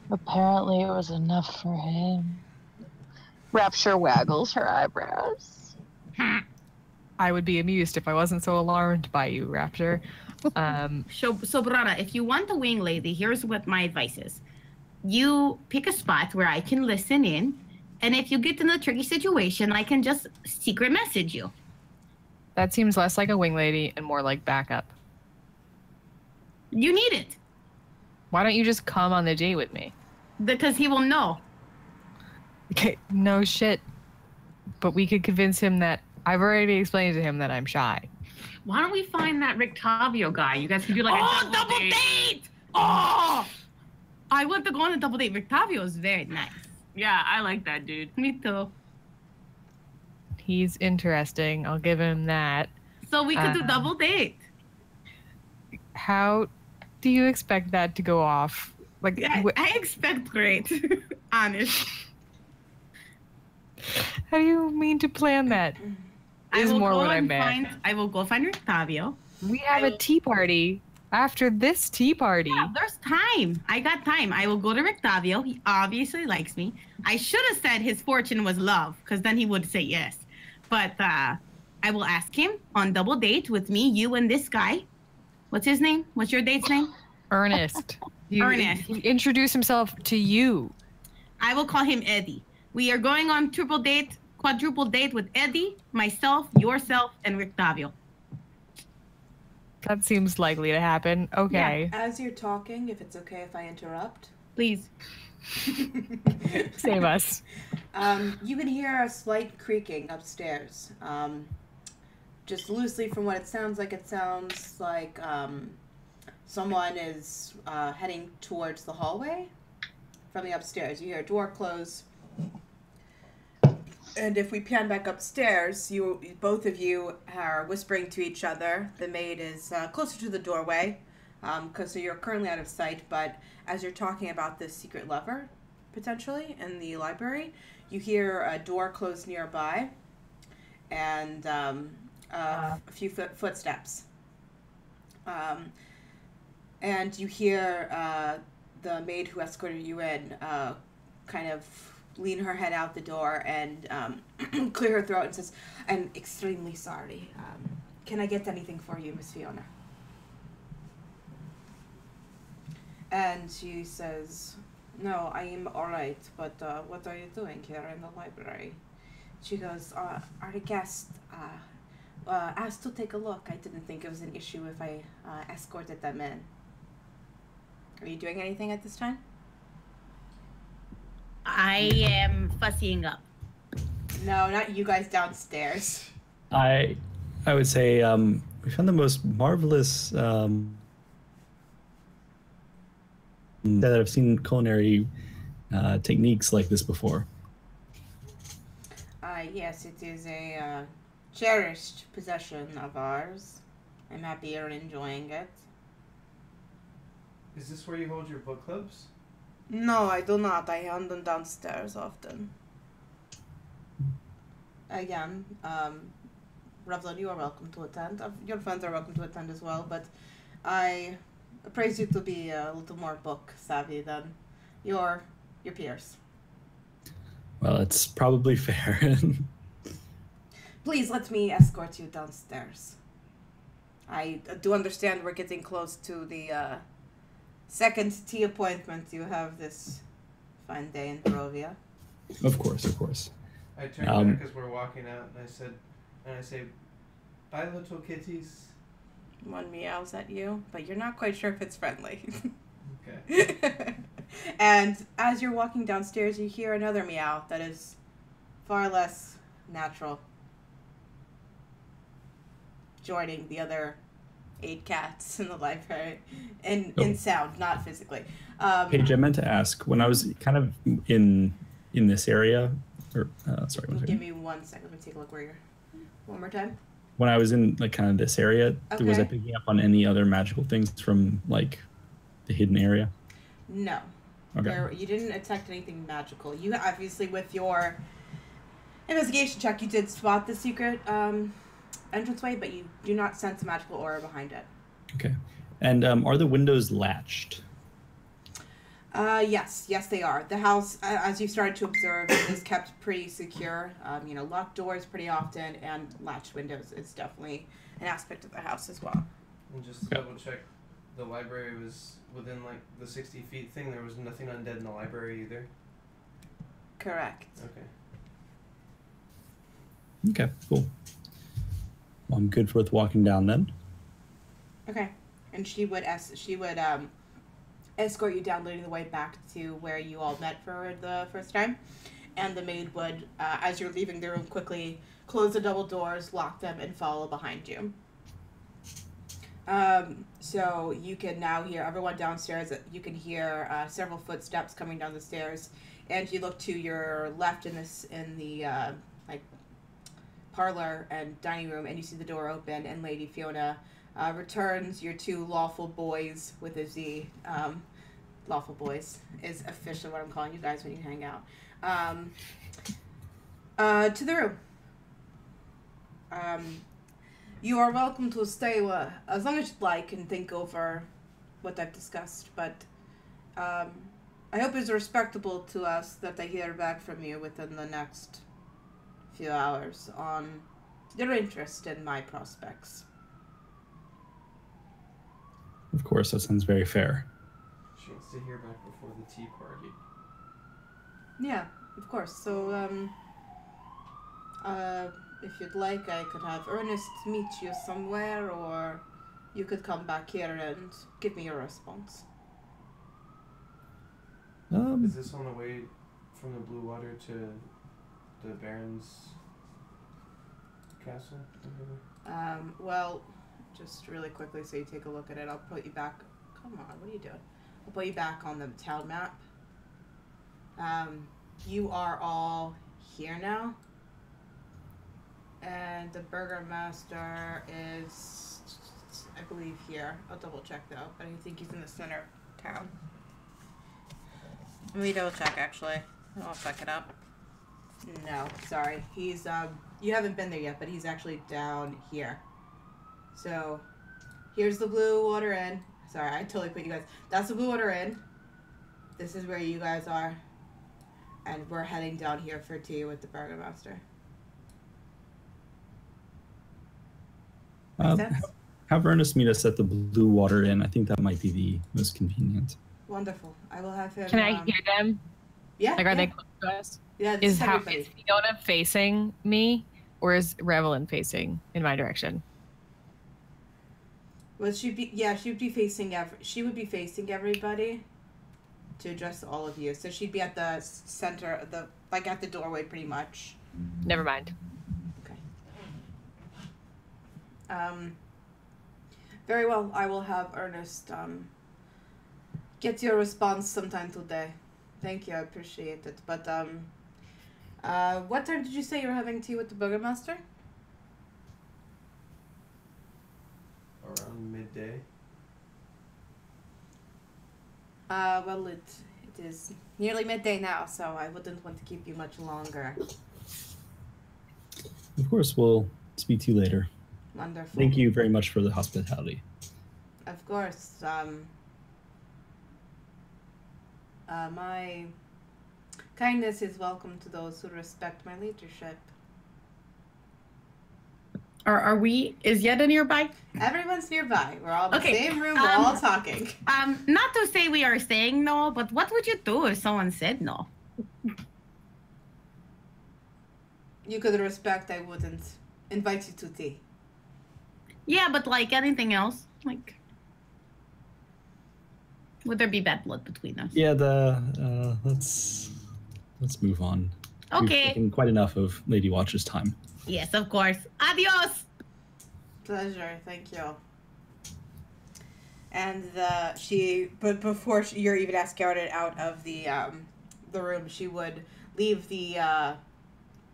Apparently it was enough for him. Rapture waggles her eyebrows. I would be amused if I wasn't so alarmed by you, Rapture. So Brana, if you want a wing lady, here's what my advice is. You pick a spot where I can listen in, and if you get in a tricky situation, I can just secret message you. That seems less like a wing lady and more like backup. You need it, Why don't you just come on the date with me? because he will know. Okay, no shit. But we could convince him that I've already explained to him that I'm shy. Why don't we find that Rictavio guy? You guys can do like a double date. Oh! I want to go on a double date. Rictavio is very nice. Yeah, I like that dude. Me too. He's interesting. I'll give him that. So we could do double date. How do you expect that to go off? Like, I expect great. Honest. How do you mean to plan that? Is more what I meant. I will go find Rictavio. We have a tea party after this tea party. Yeah, there's time. I got time. I will go to Rictavio. He obviously likes me. I should have said his fortune was love, because then he would say yes. But I will ask him on double date with me, you, and this guy. What's his name? What's your date's name? Ernest. Ernest. He introduce himself to you. I will call him Eddie. We are going on quadruple date with Eddie, myself, yourself, and Rictavio. That seems likely to happen. Okay. As you're talking, if it's okay if I interrupt. Please. Save us. You can hear a slight creaking upstairs. Just loosely from what it sounds like someone is heading towards the hallway from the upstairs. You hear a door close. And if we pan back upstairs, both of you are whispering to each other. The maid is closer to the doorway, so you're currently out of sight. But as you're talking about this secret lever, potentially, in the library, you hear a door close nearby, and a few footsteps. And you hear the maid who escorted you in kind of lean her head out the door and clear her throat and says, "I'm extremely sorry. Can I get anything for you, Miss Fiona?" And she says, "No, I am all right, but what are you doing here in the library?" She goes, "Our guest asked to take a look. I didn't think it was an issue if I escorted them in." Are you doing anything at this time? I am fussying up. No, not you guys downstairs. I would say we found the most marvelous that I've seen culinary techniques like this before. Yes, it is a cherished possession of ours. I'm happy you're enjoying it. Is this where you hold your book clubs? No, I do not. I hand them downstairs often. Again, Revlon, you are welcome to attend. Your friends are welcome to attend as well, but I appraise you to be a little more book savvy than your peers. Well, it's probably fair. Please let me escort you downstairs. I do understand we're getting close to the second tea appointment you have this fine day in Barovia. Of course, of course. I turned back as we're walking out, and I say, "Bye, little kitties." One meows at you, but you're not quite sure if it's friendly. Okay. And as you're walking downstairs, you hear another meow that is far less natural, joining the other 8 cats in the library, in sound, not physically. Paige, I meant to ask, when I was kind of in this area, or sorry, one second. Give me 1 second. Let me take a look where you're. One more time. When I was in like kind of this area, Okay. was I picking up on any other magical things from like the hidden area? No. Okay. You didn't detect anything magical. You obviously, with your investigation check, you did spot the secret entranceway, but you do not sense a magical aura behind it. Okay. And are the windows latched? Yes, they are. The house, as you started to observe, is kept pretty secure. Locked doors pretty often, and latched windows is definitely an aspect of the house as well. And just to double check, the library was within like the 60 feet thing. There was nothing undead in the library either. Correct. Okay. Okay, cool. Well, I'm good with walking down then. Okay, and she would escort you down, leading the way back to where you all met for the first time. and the maid would, as you're leaving the room, quickly close the double doors, lock them, and follow behind you. So you can now hear everyone downstairs. You can hear several footsteps coming down the stairs, and you look to your left in the like parlor and dining room, and you see the door open, and Lady Fiona returns your two lawful boys with a Z. Lawful boys is officially what I'm calling you guys when you hang out. To the room. You are welcome to stay as long as you'd like and think over what I've discussed, but I hope it's respectable to us that I hear back from you within the next few hours on your interest in my prospects. Of course, that sounds very fair. She wants to hear back before the tea party. Yeah, of course. So, if you'd like, I could have Ernest meet you somewhere, or you could come back here and give me your response. Is this on the way from the Blue Water to the Baron's castle? Well, just really quickly so you take a look at it, I'll put you back. Come on, what are you doing? I'll put you back on the town map. You are all here now. And the Burgermaster is, I believe, here. I'll double check though, but I think he's in the center of town. Let me double check actually. I'll fuck it up. No, sorry. He's, you haven't been there yet, but he's actually down here. So, here's the Blue Water Inn. Sorry, I totally put you guys. That's the Blue Water Inn. This is where you guys are. And we're heading down here for tea with the Burgermaster. Have Ernest meet us at the Blue Water Inn. I think that might be the most convenient. Wonderful. I will have him. Can I hear them? Yeah. Like, are they close to us? Yeah. Is Fiona facing me, or is Revelyn facing in my direction? Well, she'd be. Yeah, she would be facing She would be facing everybody to address all of you. So she'd be at the center, like at the doorway, pretty much. Never mind. Very well. I will have Ernest get your response sometime today. Thank you. I appreciate it. But what time did you say you're having tea with the Burgermaster? Around midday. Well, it is nearly midday now, so I wouldn't want to keep you much longer. Of course, we'll speak to you later. Wonderful. Thank you very much for the hospitality. Of course. My kindness is welcome to those who respect my leadership. Are we? Is Yetta nearby? Everyone's nearby. We're all in the Okay, same room. We're all talking. Not to say we are saying no, but what would you do if someone said no? You could respect. I wouldn't invite you to tea. Yeah, but like anything else, like, would there be bad blood between us? Yeah, let's move on. Okay. We've taken quite enough of Lady Watcher's time. Yes, of course. Adios. Pleasure. Thank you. And but before you're even escorted out of the room, she would leave the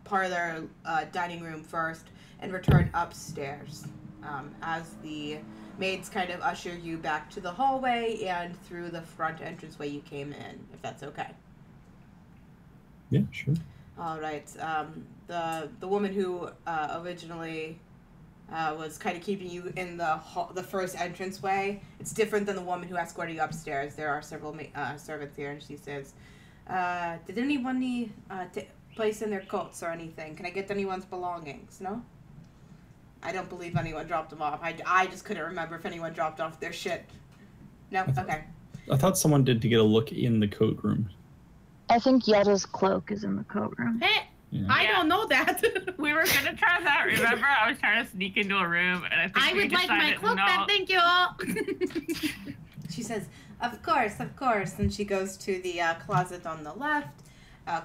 parlor dining room first and return upstairs. As the maids kind of usher you back to the hallway and through the front entranceway you came in, if that's okay. Yeah, sure. All right. The woman who originally was kind of keeping you in the first entranceway, it's different than the woman who escorted you upstairs. There are several servants here, and she says, "Did anyone need place in their coats or anything? Can I get anyone's belongings? No." I don't believe anyone dropped them off. I just couldn't remember if anyone dropped off their shit. No? Okay. I thought someone did to get a look in the coat room. I think Yetta's cloak is in the coat room. Hey, Yeah. I don't know that. We were gonna try that. Remember, I was trying to sneak into a room, and I think I we would like my decided cloak no. back, thank you. She says, of course. And she goes to the closet on the left,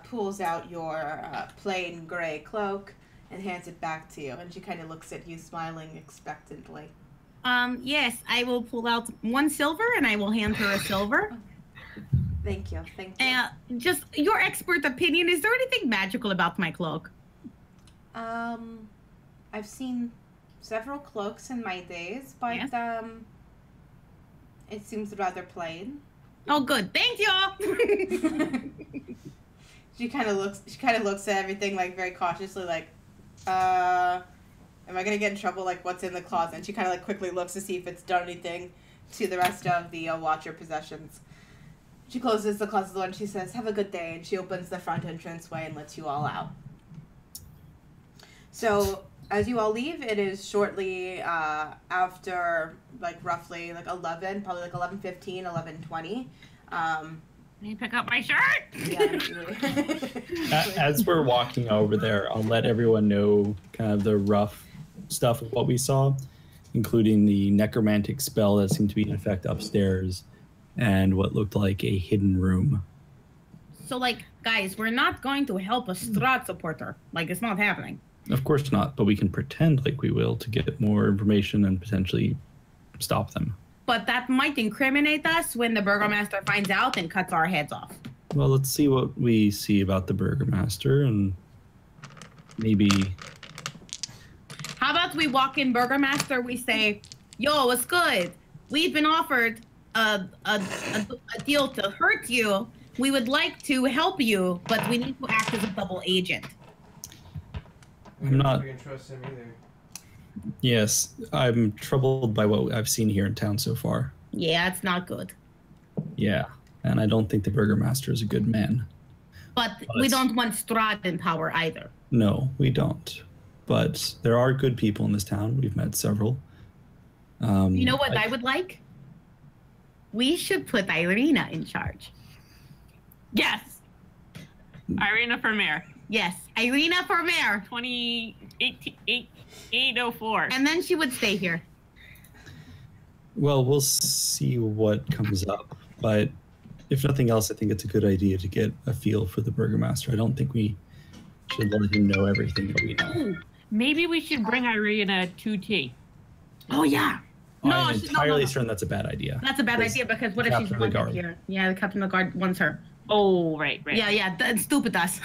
pulls out your plain gray cloak and hands it back to you. And she kind of looks at you, smiling expectantly. Yes, I will pull out 1 silver and I will hand her a silver. Thank you. Just your expert opinion, is there anything magical about my cloak? I've seen several cloaks in my days, but Yes. It seems rather plain. Oh, good. Thank you. She kind of looks at everything like very cautiously, like, am I gonna get in trouble? Like, what's in the closet? And she kind of like quickly looks to see if it's done anything to the rest of the Watcher possessions. She closes the closet door and she says, "Have a good day," and she opens the front entranceway and lets you all out. So as you all leave, it is shortly after, like, roughly like 11, probably like 11:15, 11:20. Can you pick up my shirt? Yeah. As we're walking over there, I'll let everyone know kind of the rough stuff of what we saw, including the necromantic spell that seemed to be in effect upstairs and what looked like a hidden room. So, like, guys, we're not going to help a Strahd supporter. Like, it's not happening. Of course not, but we can pretend like we will to get more information and potentially stop them. But that might incriminate us when the Burgomaster finds out and cuts our heads off. Well, let's see what we see about the Burgomaster and maybe... How about we walk in Burgomaster, we say, "Yo, what's good? We've been offered a deal to hurt you. We would like to help you, but we need to act as a double agent." I'm not... We can trust him either. Yes, I'm troubled by what I've seen here in town so far. Yeah, it's not good. Yeah, and I don't think the Burgomaster is a good man. But we don't want Strahd in power either. No, we don't. But there are good people in this town. We've met several. You know what I would like? We should put Irina in charge. Yes. Irina for mayor. Yes, Irina for mayor. 804. And then she would stay here. Well, we'll see what comes up. But if nothing else, I think it's a good idea to get a feel for the Burgomaster. I don't think we should let him know everything that we know. Maybe we should bring Irina to tea. Oh, yeah. I'm entirely certain that's a bad idea. That's a bad idea because what if she's Captain of the wanted Guard. here? Yeah, the Captain of the Guard wants her. Oh, right. Yeah, that's stupid us.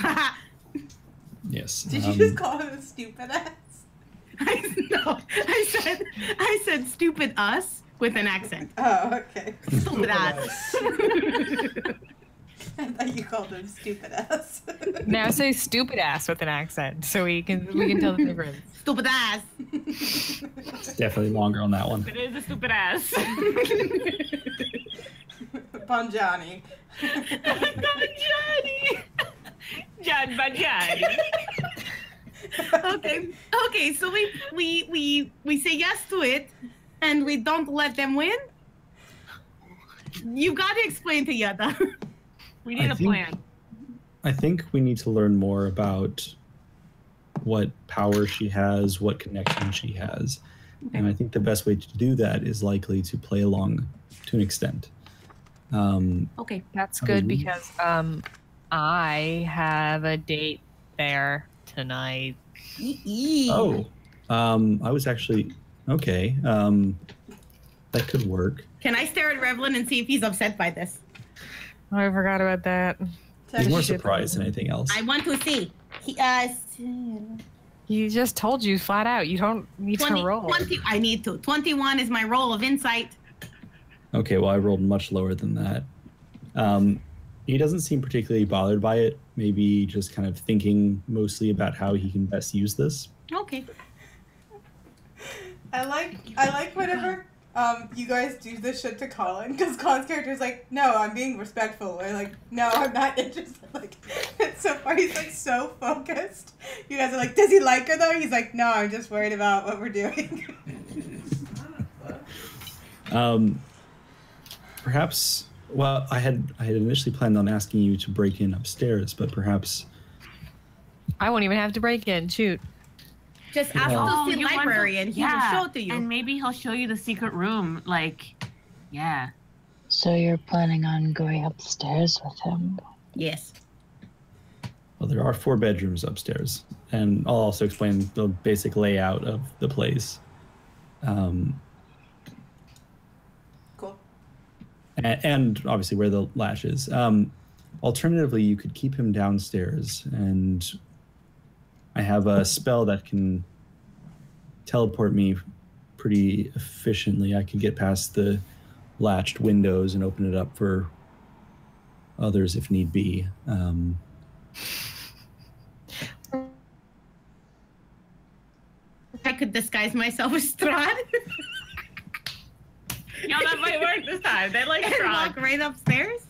Yes. Did you just call him a stupid ass? I said stupid us with an accent. Oh, okay. Stupid ass. I thought you called him stupid ass. Now say stupid ass with an accent so we can tell the difference. Stupid ass. It's definitely longer on that one. It is a stupid ass. Bonjani. John Banjani. Okay, so we say yes to it and we don't let them win? You gotta explain to Yada. We need a plan. I think we need to learn more about what power she has, what connection she has. And I think the best way to do that is likely to play along to an extent. Okay. That's good because I have a date there tonight. Oh, I was actually okay. That could work. Can I stare at Revlin and see if he's upset by this? Oh, I forgot about that. He's more surprised than anything else. I want to see. He just told you flat out. You don't need to roll. 20, I need to. 21 is my roll of insight. Okay, well, I rolled much lower than that. He doesn't seem particularly bothered by it. Maybe just kind of thinking mostly about how he can best use this. Okay. I like whenever you guys do this shit to Colin, because Colin's character is like, "No, I'm being respectful," or like, "No, I'm not interested." Like, it's so funny. He's like so focused. You guys are like, "Does he like her though?" He's like, "No, I'm just worried about what we're doing." Perhaps. Well, I had initially planned on asking you to break in upstairs, but perhaps. I won't even have to break in. Shoot. Just ask Yeah. to see library and he will show it to you. And maybe he'll show you the secret room. Like, yeah. So you're planning on going upstairs with him? Yes. Well, there are 4 bedrooms upstairs, and I'll also explain the basic layout of the place. Cool. And obviously where the latch is. Alternatively, you could keep him downstairs, and I have a spell that can teleport me pretty efficiently. I could get past the latched windows and open it up for others if need be. I could disguise myself as Strahd. Yo, that might work this time. They like And walk Strahd. right upstairs.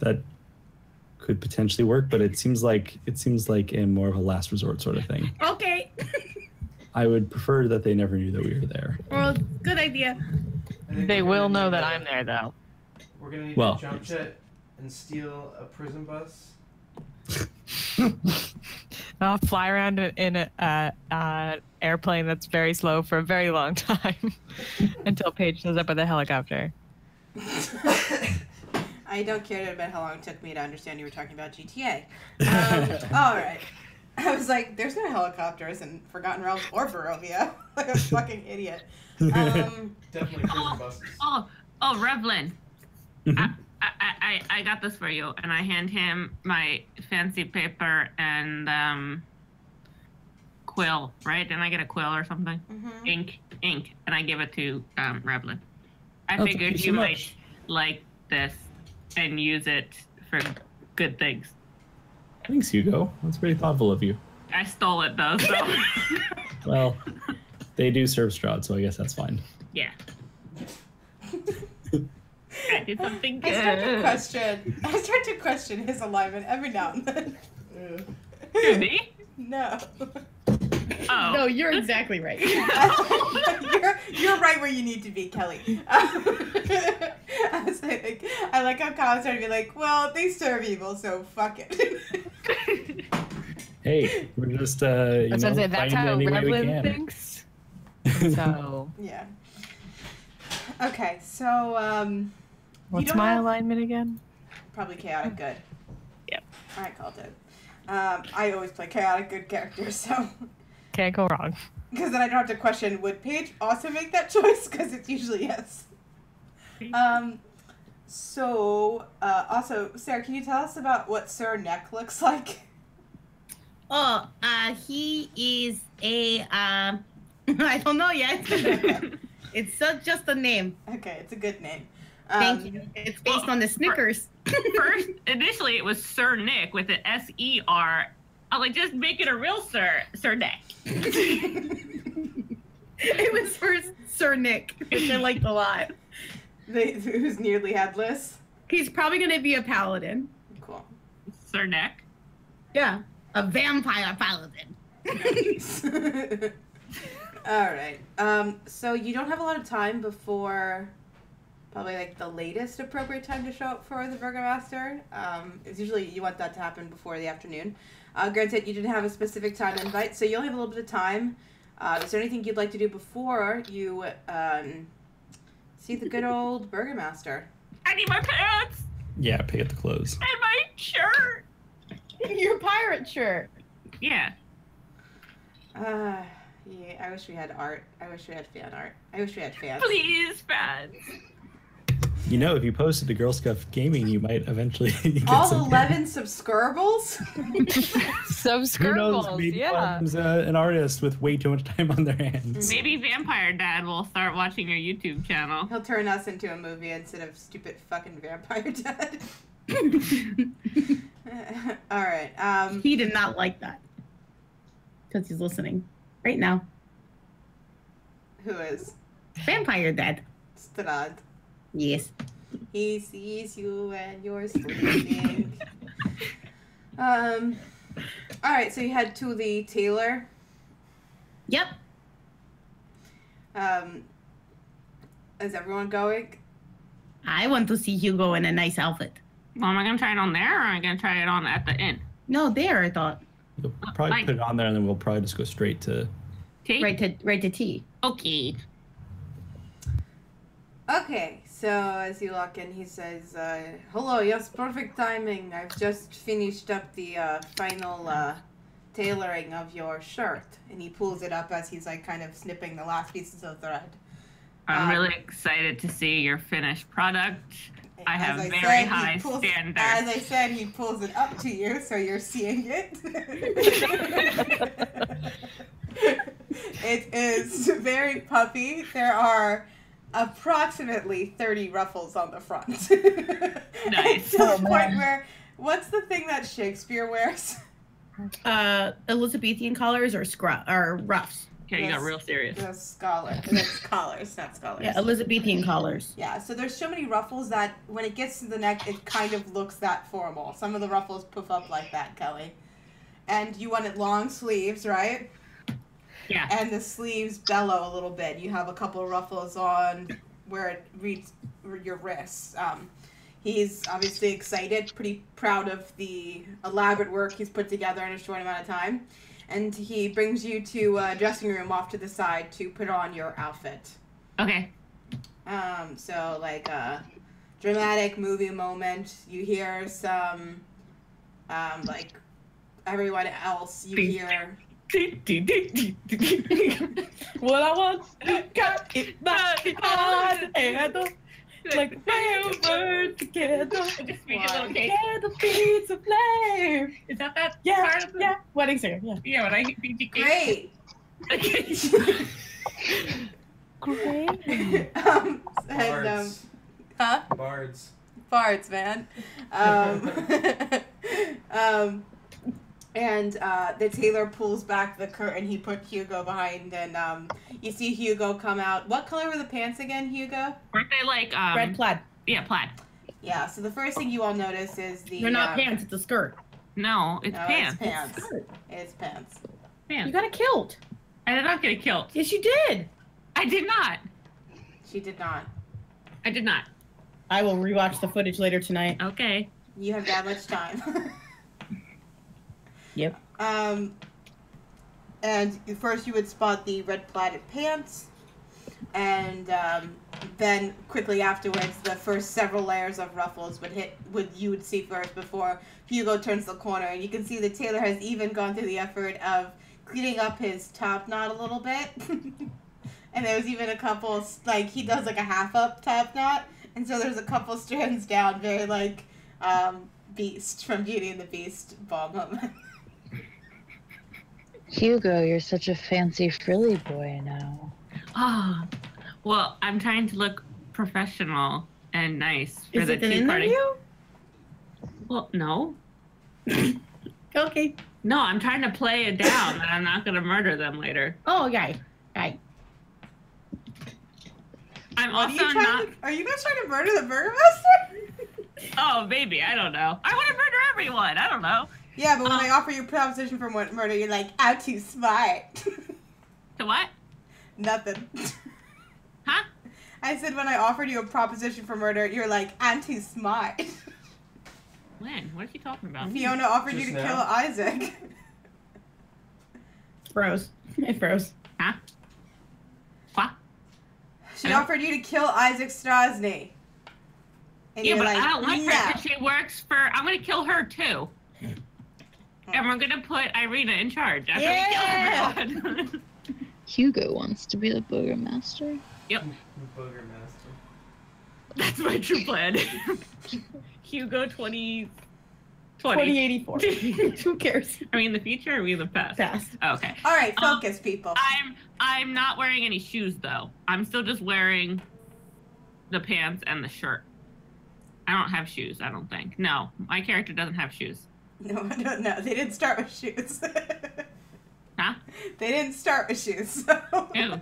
That could potentially work, but it seems like a more of a last resort sort of thing. Okay. I would prefer that they never knew that we were there. Well, good idea. I think They we're will gonna know need that a- I'm there, though. We're gonna need Well- a jump jet and steal a prison bus. I'll fly around in a airplane that's very slow for a very long time until Paige shows up with a helicopter. I don't care to admit how long it took me to understand you were talking about GTA. All right. I was like, there's no helicopters in Forgotten Realms or Barovia. Like a fucking idiot. Definitely prison buses. Oh, Revlin. Mhm. I got this for you, and I hand him my fancy paper and quill. Right? Didn't I get a quill or something? Mhm. Ink, and I give it to Revlin. I Oh, thank figured you so you might much. like this and use it for good things. Thanks, Hugo. That's very thoughtful of you. I stole it though, so Well, they do serve Strahd, so I guess that's fine. yeah. I did something I good. start to question his alignment every now and then. Did he? No. Oh. No, you're exactly right. you're right where you need to be, Kelly. I was like, I like how Kyle's trying to be like, well, they serve evil, so fuck it. Hey, we're just I was gonna say, that's fighting how any way we Revlin can. thinks. So, Yeah. Okay, so what's don't my have- alignment again? probably chaotic good. Yep. I called it. I always play chaotic good characters, so Can't go wrong. because then I don't have to question would Paige also make that choice because it's usually yes. So also Sarah, can you tell us about what Sir Neck looks like? Oh, he is a I don't know yet. It's just a name. Okay, it's a good name. Thank you. It's based on the Snickers. First, initially, it was Sir Nick with an S-E-R. I was like, just make it a real Sir Nick. It was for Sir Nick, which I liked a lot. Who's nearly headless. He's probably gonna be a paladin. Cool. Sir Nick. Yeah, a vampire paladin. All right. So you don't have a lot of time before probably like the latest appropriate time to show up for the Burgomaster. It's usually you want that to happen before the afternoon. Granted, you didn't have a specific time invite, so you only have a little bit of time. Is there anything you'd like to do before you see the good old Burgomaster? I need my pants Yeah, pick up the clothes. and my shirt. Your pirate shirt. Yeah. Yeah, I wish we had art. I wish we had fan art. I wish we had fans. Please, fans. You know, if you posted to Girl Scuff Gaming, you might eventually get All some 11 subscribables? Who knows? Subscribbles, Maybe yeah. one of them's an artist with way too much time on their hands. Maybe Vampire Dad will start watching your YouTube channel. He'll turn us into a movie instead of stupid fucking Vampire Dad. All right. He did not like that because he's listening right now. Who is? Vampire Dad. Strahd. Yes. He sees you and you're sleeping. All right. So you head to the tailor. Yep. Is everyone going? I want to see Hugo in a nice outfit. Well, am I gonna try it on there, or am I gonna try it on at the inn? No, there I thought. You'll probably put it on there, and then we'll probably just go straight to. Tea? Right to tea. Okay. Okay. So as you walk in, he says, "Hello, yes, perfect timing. I've just finished up the final tailoring of your shirt." And he pulls it up as he's like kind of snipping the last pieces of thread. I'm really excited to see your finished product. I have As very said, high he pulls, standards. As I said, he pulls it up to you, so you're seeing it. It is very puffy. There are approximately 30 ruffles on the front. Nice. To the point where, what's the thing that Shakespeare wears? Elizabethan collars or ruffs. Okay, you got real serious. The scholar. That's collars, not scholars. Yeah, Elizabethan collars. Yeah, so there's so many ruffles that when it gets to the neck, it kind of looks that formal. Some of the ruffles puff up like that, Kelly. And you want it long sleeves, right? Yeah. And the sleeves bellow a little bit. You have a couple of ruffles on where it reads your wrists. He's obviously excited, pretty proud of the elaborate work he's put together in a short amount of time. And he brings you to a dressing room off to the side to put on your outfit. Okay. So like a dramatic movie moment. You hear some, like everyone else. You hear. What I want, got it by heart and like birds together. Together beats a flame. Is that part of the... Yeah, wedding singer, yeah. Yeah, when I hit Great. Great. Bards. Huh? Bards. Bards, man. And the tailor pulls back the curtain. He put Hugo behind, and you see Hugo come out. What color were the pants again, Hugo? Weren't they like Red plaid. Yeah, plaid. Yeah. So the first thing you all notice is the. They're not pants. It's a skirt. No, it's pants. It's pants. It's skirt. It's pants. Pants. You got a kilt. I did not get a kilt. Yes, you did. I did not. She did not. I did not. I will rewatch the footage later tonight. Okay. You have that much time. Yep. And first you would spot the red plaided pants, and then quickly afterwards, the first several layers of ruffles you would see first before Hugo turns the corner, and you can see the tailor has even gone through the effort of cleaning up his top knot a little bit, and there's even a couple like he does like a half up top knot, and so there's a couple strands down, very like Beast from Beauty and the Beast ball moment. Hugo, you're such a fancy frilly boy now. Ah, well, I'm trying to look professional and nice for Is the it an tea party. interview? Well, no. Okay. No, I'm trying to play it down that I'm not going to murder them later. Oh, okay. Right. I'm also not. Are you guys trying to murder the burgomaster? Oh, maybe. I don't know. I want to murder everyone. I don't know. Yeah, but when I offer you a proposition for murder, you're like, I'm too smart. To what? Nothing. Huh? I said when I offered you a proposition for murder, you're like, I'm too smart. When? What are you talking about? Fiona offered you Just to now? kill Isaac. Froze. It froze. Huh? What? She Hello? offered you to kill Isaac Strasny. And Yeah, you're but like, I don't like no. her because she works for. I'm going to kill her too. And we're going to put Irina in charge after we kill everyone. Hugo wants to be the burgomaster. Yep. Booger master. That's my true plan. Hugo 2020. 2084. Who cares? Are we in the future or are we in the past? Past. Oh, okay. All right, focus, people. I'm not wearing any shoes though. I'm still just wearing the pants and the shirt. I don't have shoes, I don't think. No, my character doesn't have shoes. No, they didn't start with shoes. Huh? They didn't start with shoes. So. Who?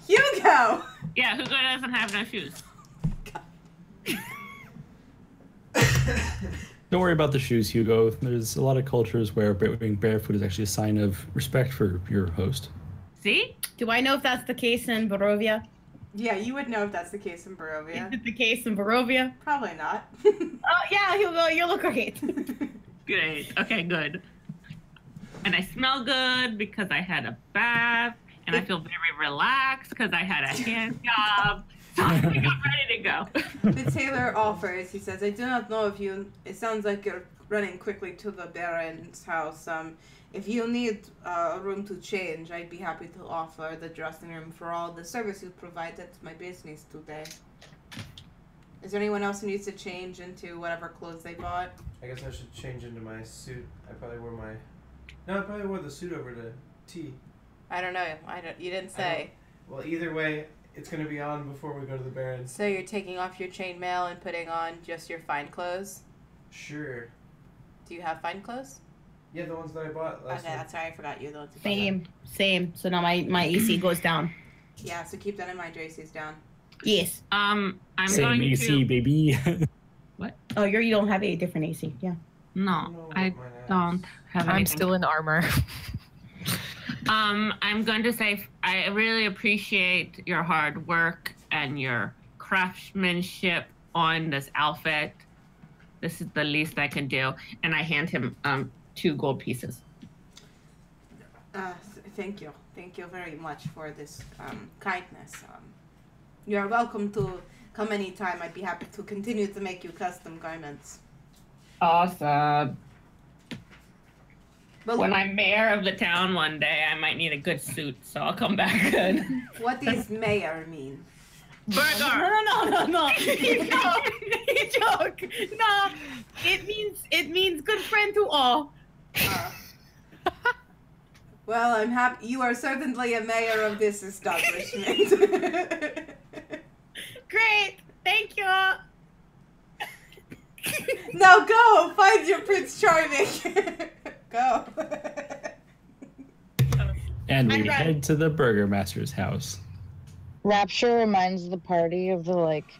Hugo! Yeah, Hugo doesn't have no shoes. Don't worry about the shoes, Hugo. There's a lot of cultures where being barefoot is actually a sign of respect for your host. See? Do I know if that's the case in Barovia? Yeah, you would know if that's the case in Barovia. Is it the case in Barovia? Probably not. Oh, yeah, Hugo, you look great. Great. Okay, good. And I smell good because I had a bath, and I feel very relaxed because I had a hand job. I'm ready to go. The tailor offers. He says, "I do not know if you. It sounds like you're running quickly to the Baron's house. If you need a room to change, I'd be happy to offer the dressing room for all the service you provided to my business today. Is there anyone else who needs to change into whatever clothes they bought?" I guess I should change into my suit. I probably wore the suit over to tea. I don't know. You didn't say. Well, either way, it's going to be on before we go to the Barons. So you're taking off your chainmail and putting on just your fine clothes? Sure. Do you have fine clothes? Yeah, the ones that I bought last Okay, week. that's right. I forgot you. The ones you bought. Same. So now my AC goes down. Yeah, so keep that in mind. JC's down. Yes. I'm Same going AC, to. baby. Oh, you don't have a different AC. Yeah. No, I mine has. don't have anything. I'm still in armor. I'm going to say I really appreciate your hard work and your craftsmanship on this outfit. This is the least I can do. And I hand him 2 gold pieces. Thank you. Thank you very much for this kindness. You're welcome to come anytime. I'd be happy to continue to make you custom garments. Awesome. But When I'm mayor of the town one day, I might need a good suit, so I'll come back good. what does mayor mean? Burger! No. He joke. No, it means good friend to all. Well, I'm happy. You are certainly a mayor of this establishment. Great. Thank you. Now go! Find your Prince Charming! Go. And we I'm ready. head to the Burgermaster's house. Rapture reminds the party of the, like,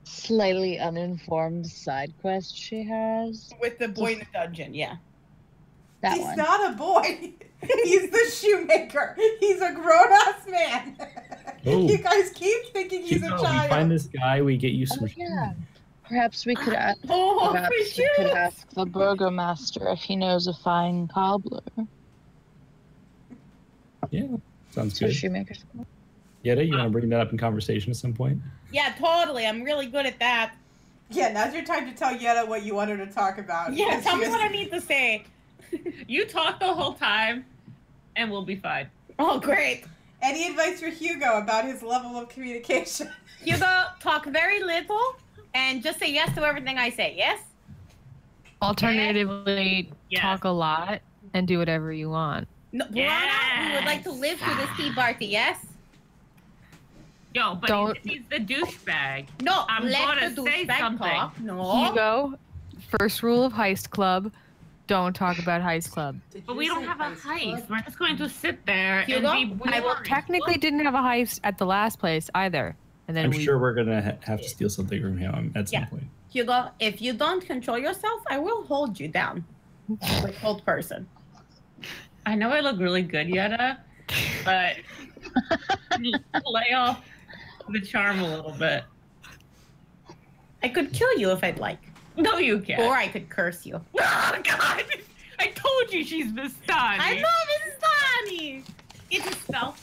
slightly uninformed side quest she has. With the boy in the dungeon, yeah. That He's one. not a boy. He's the shoemaker. He's a grown-ass man. Oh. You guys keep thinking he's a We child. find this guy, we get you Oh, some. yeah. Perhaps we could ask. Oh, Perhaps we could ask the burgomaster if he knows a fine cobbler. Yeah, sounds So good. shoemaker's. Yetta, you want to bring that up in conversation at some point? Yeah, totally. I'm really good at that. Yeah, now's your time to tell Yetta what you want her to talk about. Yeah, because tell she me is- what I need to say. You talk the whole time, and we'll be fine. Oh, great. Any advice for Hugo about his level of communication? Hugo, talk very little and just say yes to everything I say, yes? Alternatively, Yes. talk a lot and do whatever you want. No, Brana, we would like to live through this tea party, yes? Yo, but Don't- he's the douchebag. No, I'm let gonna the say douchebag something. talk. No. Hugo, first rule of Heist Club, don't talk about Heist Club. Did But you we don't say have a Club? heist. We're just going to sit there Hugo, and be I boring. technically didn't have a heist at the last place either. And then I'm we sure we're gonna have to steal something from him at some Yeah. point. Hugo, if you don't control yourself, I will hold you down. Like hold person. I know I look really good, Yetta, but lay off the charm a little bit. I could kill you if I'd like. No, you can't. Or I could curse you. Oh, God! I told you she's Miss Tani. I love Mrs. Tani! It's a spell.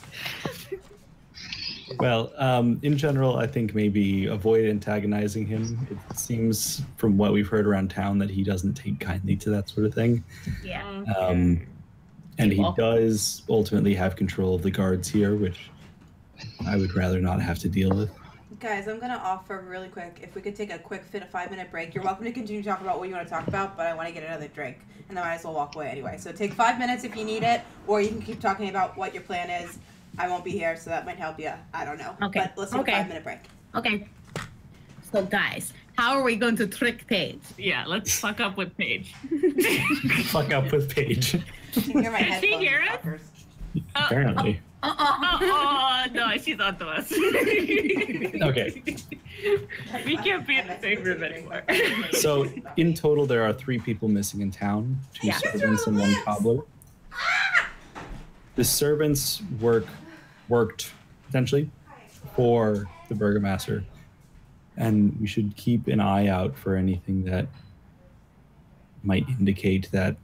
Well, in general, I think maybe avoid antagonizing him. It seems from what we've heard around town that he doesn't take kindly to that sort of thing. Yeah. And he Well. does ultimately have control of the guards here, which I would rather not have to deal with. Guys, I'm going to offer really quick, if we could take a quick 5-minute break. You're welcome to continue to talk about what you want to talk about, but I want to get another drink, and then I might as well walk away anyway. So take 5 minutes if you need it, or you can keep talking about what your plan is. I won't be here, so that might help you. I don't know. Okay. But let's take Okay. a 5-minute break. Okay. So guys, how are we going to trick Paige? Yeah, let's fuck up with Paige. Fuck up with Paige. You can hear my Can she headphones, hear us? fuckers. Apparently. Oh, no, she's onto us. Okay. We can't be in the same room anymore. So in total, there are 3 people missing in town: 2 Yeah. servants and 1 cobbler. The servants worked essentially for the burgomaster, and we should keep an eye out for anything that might indicate that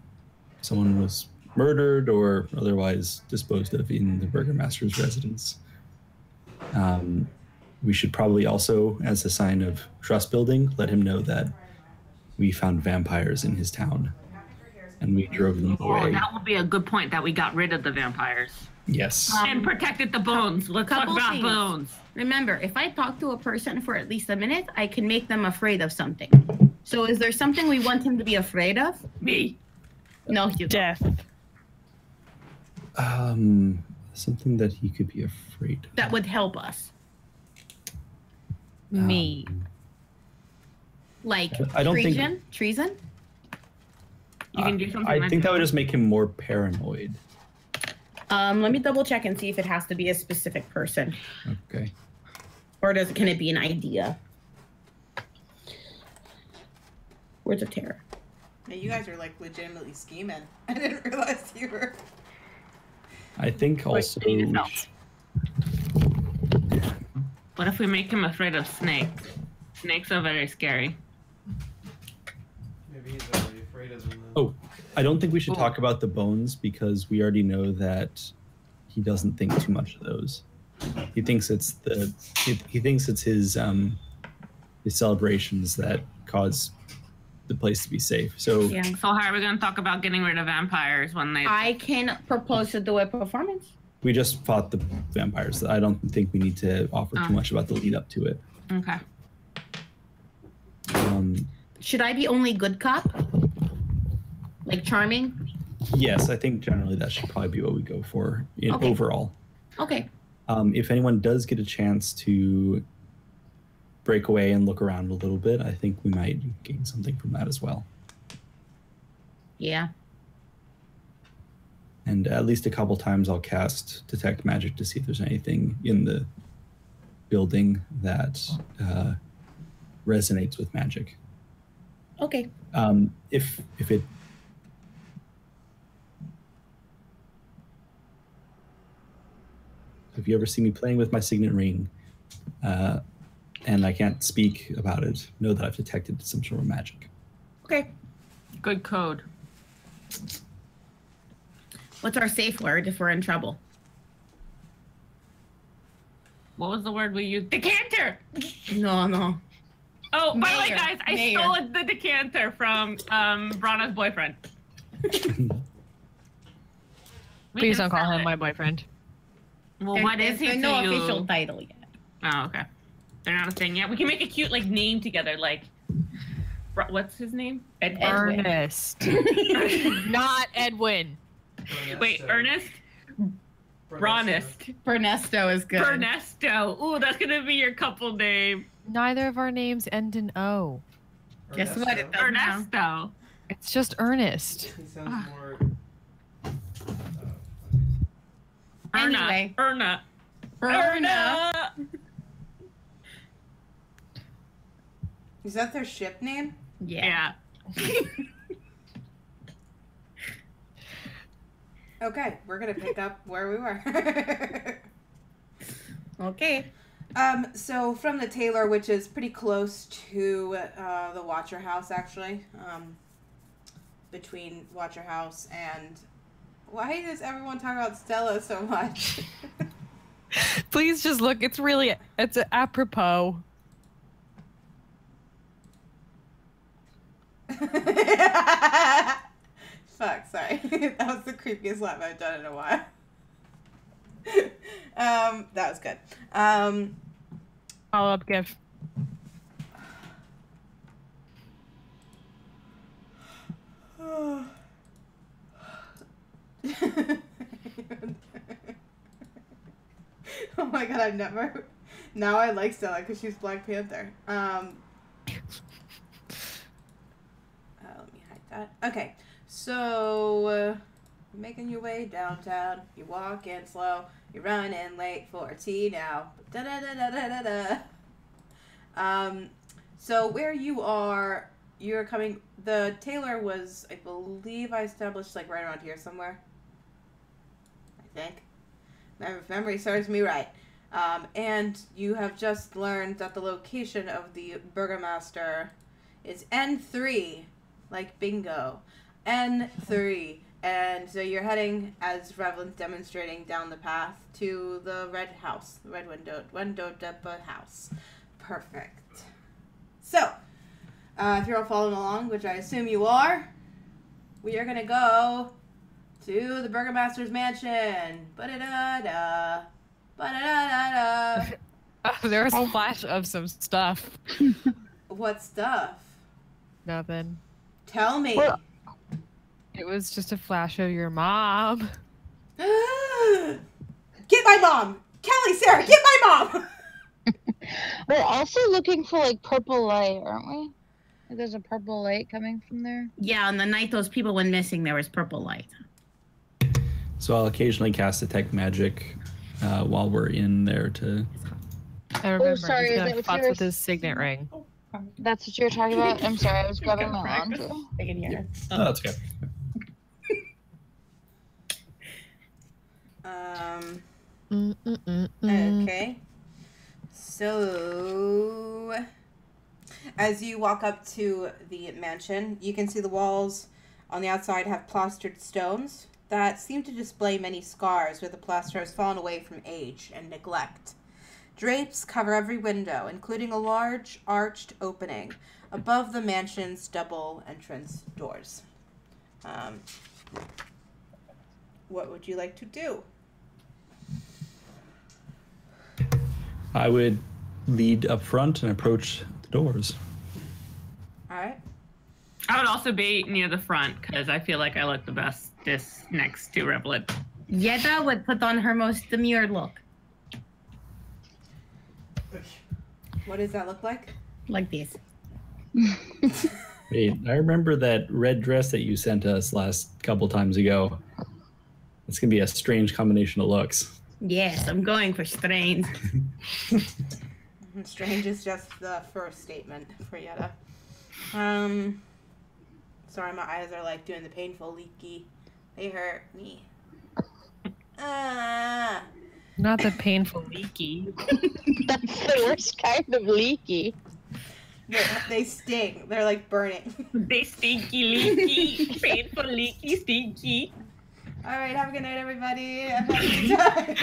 someone was murdered or otherwise disposed of in the burgomaster's residence. we should probably also, as a sign of trust building, let him know that we found vampires in his town and we drove them Oh, away. that would be a good point that we got rid of the vampires. Yes. And protected the bones. Let's talk couple about things. bones. Remember, if I talk to a person for at least a minute, I can make them afraid of something. So is there something we want him to be afraid of? Me. No, you don't. Death. Something that he could be afraid of. That would help us. Me. Like I don't think- treason? You can do something I like think that would just make him more paranoid. Let me double check and see if it has to be a specific person. Okay. Or can it be an idea? Words of terror. Yeah, you guys are like legitimately scheming. I didn't realize you were. I think also. What if we make him afraid of snakes? Snakes are very scary. Maybe he's already afraid of them. Oh, I don't think we should talk about the bones because we already know that he doesn't think too much of those. He thinks it's he thinks it's his celebrations that cause the place to be safe. So Yeah. So how are we going to talk about getting rid of vampires when they... I can propose to do a performance. we just fought the vampires. I don't think we need to offer too much about the lead up to it. Okay. Should I be only good cop? Like charming? Yes, I think generally that should probably be what we go for Okay. overall. Okay. If anyone does get a chance to break away and look around a little bit, I think we might gain something from that as well. Yeah. And at least a couple times I'll cast Detect Magic to see if there's anything in the building that resonates with magic. Okay. If it... If you ever see me playing with my signet ring, and I can't speak about it, know that I've detected some sort of magic. Okay. Good code. What's our safe word if we're in trouble? What was the word we used? Decanter! No. Oh, by the way, Mayor. guys, I Mayor. stole the decanter from Brana's boyfriend. We Please can don't call sell him it. my boyfriend. Well, what is he There's to no you? official title yet. Oh, okay. They're not a thing yet. We can make a cute name together, what's his name? Edwin. Ernest. Not Edwin. Wait, Ernest? Bronest. Bernesto is good. Bernesto. Ooh, that's gonna be your couple name. Neither of our names end in O. Guess what? It does now. Ernesto. It's just Ernest. He sounds more. Anyway. Erna. Is that their ship name? Yeah. Okay, we're gonna pick up where we were. Okay. So from the Taylor, which is pretty close to the Watcher House, actually, between Watcher House and... Why does everyone talk about Stella so much? Please just look. It's apropos. Fuck, sorry. That was the creepiest laugh I've done in a while. That was good. Follow-up gift. Oh my god, I've never... Now I like Stella because she's Black Panther. Let me hide that. Okay, so... making your way downtown. You walk in slow. You're running late for tea now. So where you are, you're coming... The Taylor was, I believe I established, right around here somewhere. I think. If memory serves me right. And you have just learned that the location of the Burgomaster is N3, like bingo. N3. And so you're heading, as Revlin's demonstrating, down the path to the red house, the red windowed house. Perfect. So, if you're all following along, which I assume you are, we are going to go to the Burgomaster's mansion. Ba-da-da-da. Ba-da-da-da-da. Oh, there was a flash of some stuff. What stuff? Nothing. Tell me. Well, It was just a flash of your mom. Get my mom! Kelly, Sarah, get my mom! we're also looking for like purple light, aren't we? Like, there's a purple light coming from there. Yeah, on the night those people went missing, there was purple light. So I'll occasionally cast detect magic while we're in there to. I remember sorry, he's is gonna that what futz you were with his signet ring. That's what you were talking about? I'm sorry, I was grabbing my laundry. I can hear. Oh, that's okay. Okay. So, as you walk up to the mansion, you can see the walls on the outside have plastered stones that seem to display many scars where the plaster has fallen away from age and neglect. Drapes cover every window, including a large arched opening above the mansion's double entrance doors. What would you like to do? I would lead up front and approach the doors. All right. I would also be near the front because I feel like I look the best this next to Revlet. Yetta would put on her most demure look. What does that look like? Like this. Wait, I remember that red dress that you sent us last couple times ago. It's gonna be a strange combination of looks. Yes, I'm going for strange. Strange is just the first statement for Yetta. Sorry, my eyes are like doing the painful leaky. They hurt me. Not the painful leaky. That's the worst kind of leaky. They sting. They're like burning. They stinky, leaky, painful, leaky, stinky. All right, have a good night, everybody. I'm having a time.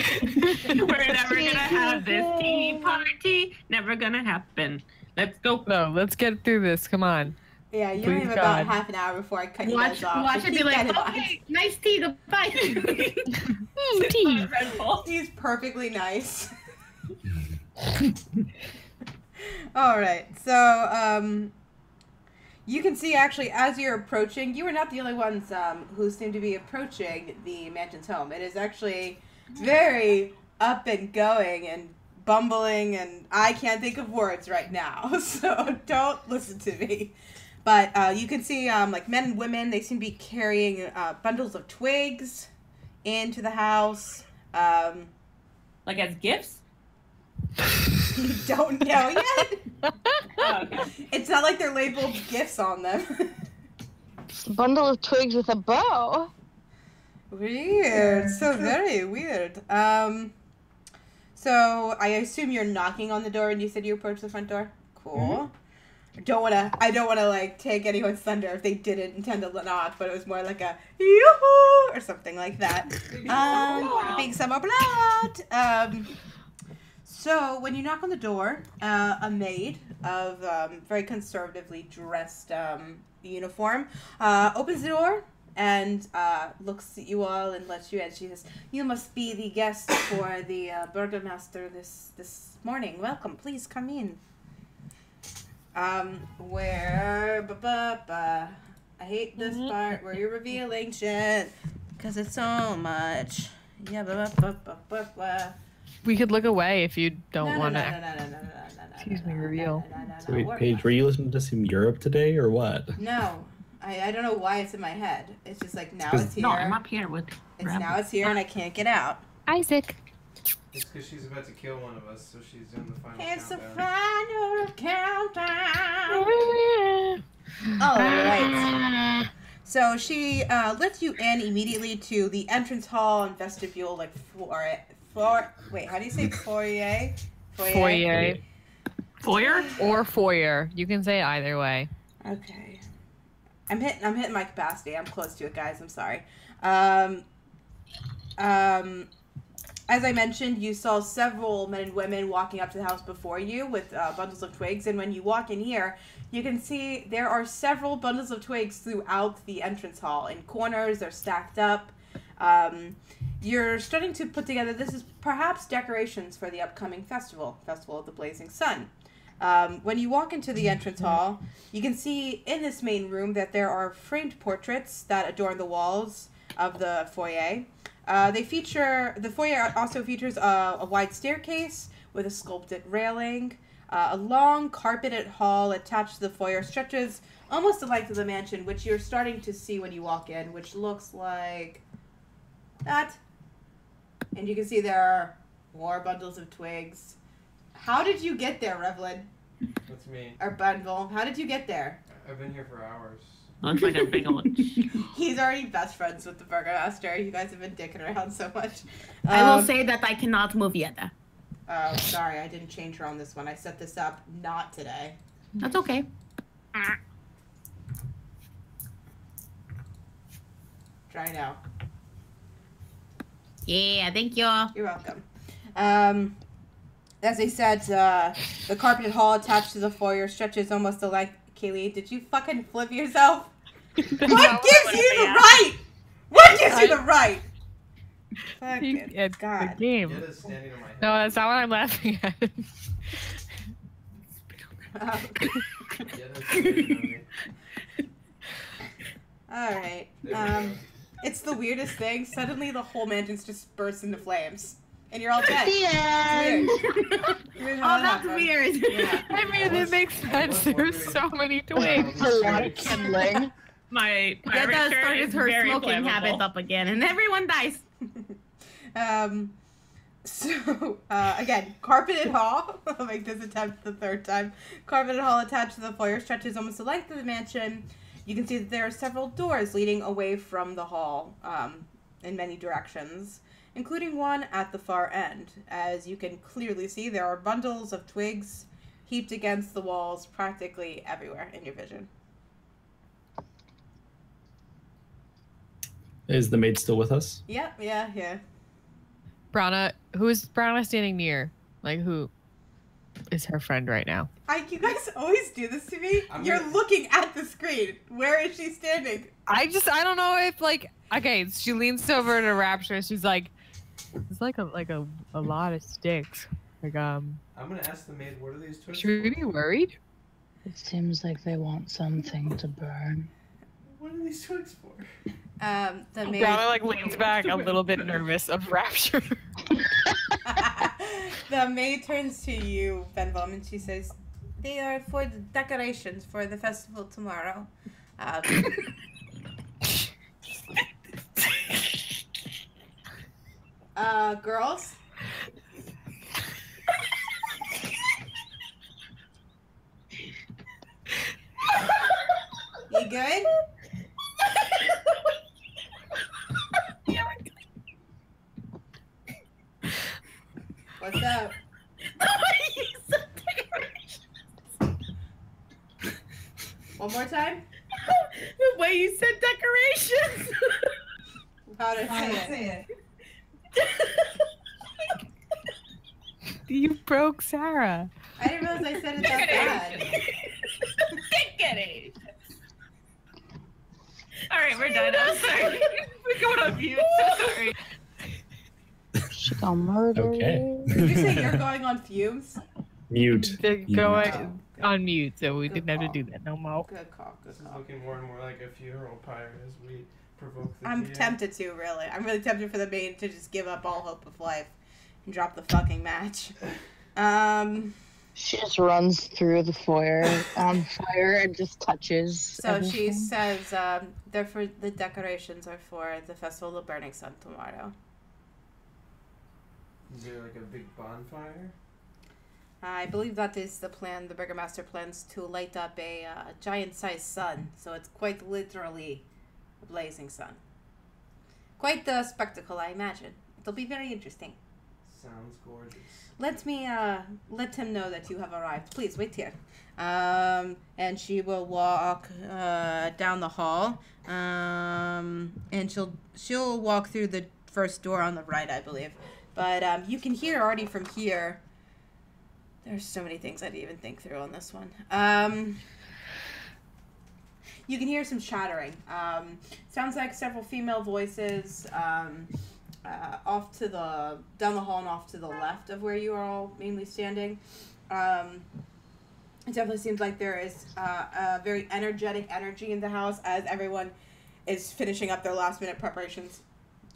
We're never gonna have this tea party. Never gonna happen. Let's go. No, let's get through this. Come on. Yeah, you only Please have about God. half an hour before I cut you guys off. Watch so it be keep like, that in mind. okay, nice tea, goodbye. Tea. He's perfectly nice. All right, so you can see actually as you're approaching, you are not the only ones who seem to be approaching the mansion's home. It is actually very up and going and bumbling, and I can't think of words right now, so don't listen to me. But you can see like men and women, they seem to be carrying bundles of twigs into the house. Like as gifts? You don't know yet? Oh, okay. It's not like they're labeled gifts on them. Bundle of twigs with a bow. Weird. So very weird. So I assume you're knocking on the door and you said you approached the front door? Cool. Mm-hmm. I don't wanna like take anyone's thunder if they didn't intend to knock, but it was more like a yoo-hoo or something like that. Big summer blood. So when you knock on the door, a maid of very conservatively dressed uniform opens the door and looks at you all and lets you in. She says, "You must be the guest for the Burgomaster this morning. Welcome. Please come in." I hate this part where you're revealing shit because it's so much. We could look away if you don't want to. No. Excuse me, reveal. So wait, Paige, were you listening to some Europe today or what? No, I don't know why it's in my head. It's just like now it's here. No, I'm up here with Now it's here and I can't get out. Isaac. It's because she's about to kill one of us, so she's doing the final It's the countdown. final countdown. All right. So she lets you in immediately to the entrance hall and vestibule, like wait, how do you say foyer? Foyer. Foyer? Or foyer. You can say either way. Okay. I'm hitting my capacity. I'm close to it, guys. I'm sorry. As I mentioned, you saw several men and women walking up to the house before you with bundles of twigs, and when you walk in here, you can see there are several bundles of twigs throughout the entrance hall. In corners, they're stacked up. You're starting to put together, this is perhaps decorations for the upcoming Festival of the Blazing Sun. When you walk into the entrance hall, you can see in this main room that there are framed portraits that adorn the walls of the foyer. The foyer also features a wide staircase with a sculpted railing. A long carpeted hall attached to the foyer stretches almost the length of the mansion, which you're starting to see when you walk in, which looks like that. And you can see there are more bundles of twigs. How did you get there, Revlin? That's me. Or Bundle? How did you get there? I've been here for hours. Looks like a big old. He's already best friends with the Burgermaster. You guys have been dicking around so much. I will say that I cannot move yet. Oh, sorry. I didn't change her on this one. I set this up not today. That's okay. Try now. Yeah, thank you. You're welcome. As I said, the carpeted hall attached to the foyer stretches almost the length. Kaylee, did you fucking flip yourself? What gives you the right? What gives you the right? Fucking God. The game. Yetta's standing on my head. No, that's not what I'm laughing at. Yetta's standing on me. Alright. It's the weirdest thing. Suddenly the whole mansion's just bursts into flames. And you're all dead. The end. Weird. Oh, that's weird. Yeah. I mean, it makes sense. There's so many twigs. A lot of kindling. My Yetta shirt started is her very smoking flammable. habit up again, and everyone dies. Again, carpeted hall. I'll make this attempt the third time. Carpeted hall attached to the foyer stretches almost the length of the mansion. You can see that there are several doors leading away from the hall in many directions, including one at the far end. As you can clearly see, there are bundles of twigs heaped against the walls practically everywhere in your vision. Is the maid still with us? Yeah. Brana, who is Brana standing near? Like, who is her friend right now? You guys always do this to me. You're looking at the screen. Where is she standing? I don't know if, like, okay, she leans over to Rapture and she's like, it's like a lot of sticks. Like, I'm gonna ask the maid, what are these twigs should we for? be worried? It seems like they want something to burn. What are these twigs for? The maid. Brana, like, leans back a little bit nervous of Rapture. The maid turns to you, Benvom, and she says, "They are for the decorations for the festival tomorrow." Girls? You good? What's up? One more time? The way you said decorations. How did I say it? You broke Sarah. I didn't realize I said it that bad. Decorations. All right, we're done. I'm sorry. We're going on mute. So sorry. She got murdered. Okay. Did you say you're going on fumes? Mute. They're Mute. going on mute, so we Good didn't have call. to do that no more. Good call, good This is call. looking more and more like a funeral pyre as we provoke the I'm DM. tempted to, really. I'm really tempted for the maid to just give up all hope of life and drop the fucking match. She just runs through the foyer on fire and just touches. So everything. she says, they're for the decorations are for the Festival of the Burning Sun tomorrow. Is there like a big bonfire? I believe that is the plan. The Burgermaster plans to light up a giant-sized sun, so it's quite literally a blazing sun. Quite the spectacle, I imagine. It'll be very interesting. sounds gorgeous. Let me let him know that you have arrived. Please wait here. And she will walk down the hall. And she'll walk through the first door on the right, I believe. But you can hear already from here. There's so many things I didn't even think through on this one. You can hear some chattering. Sounds like several female voices off to the down the hall and off to the left of where you are all mainly standing. It definitely seems like there is a very energetic energy in the house as everyone is finishing up their last minute preparations.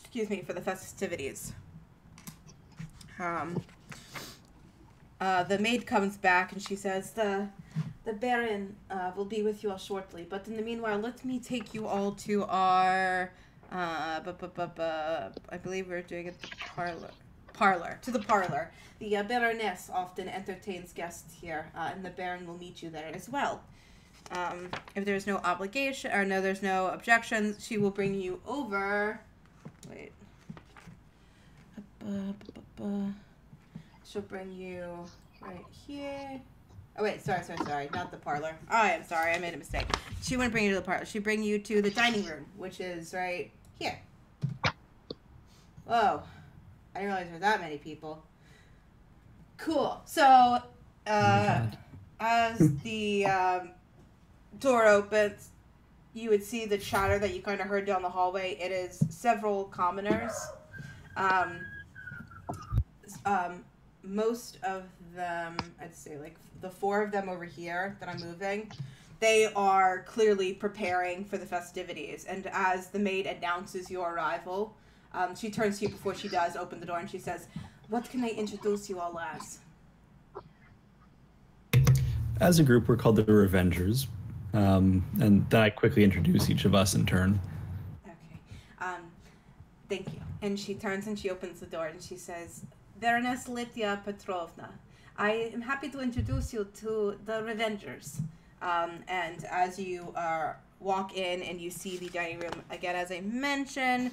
Excuse me, for the festivities. The maid comes back and she says, the Baron will be with you all shortly, but in the meanwhile, let me take you all to our, I believe we're doing it to the parlor. The Baroness often entertains guests here, and the Baron will meet you there as well. If there's no obligation, or no, there's no objections, she will bring you over. Wait. She'll bring you right here. Oh, wait, sorry, not the parlor. Oh, I am sorry, I made a mistake. She wouldn't bring you to the parlor. She'd bring you to the dining room, which is right here. Whoa, I didn't realize there were that many people. Cool, so, as the door opens, you would see the chatter that you kind of heard down the hallway. It is several commoners. Most of them, I'd say like the 4 of them over here that I'm moving, they are clearly preparing for the festivities. And as the maid announces your arrival, she turns to you before she does open the door and she says, "What can I introduce you all as?" As a group, we're called the Revengers. And then I quickly introduce each of us in turn. Okay. Thank you. And she turns and she opens the door and she says, "Baroness Lydia Petrovna, I am happy to introduce you to the Revengers." And as you walk in and you see the dining room, again, as I mentioned,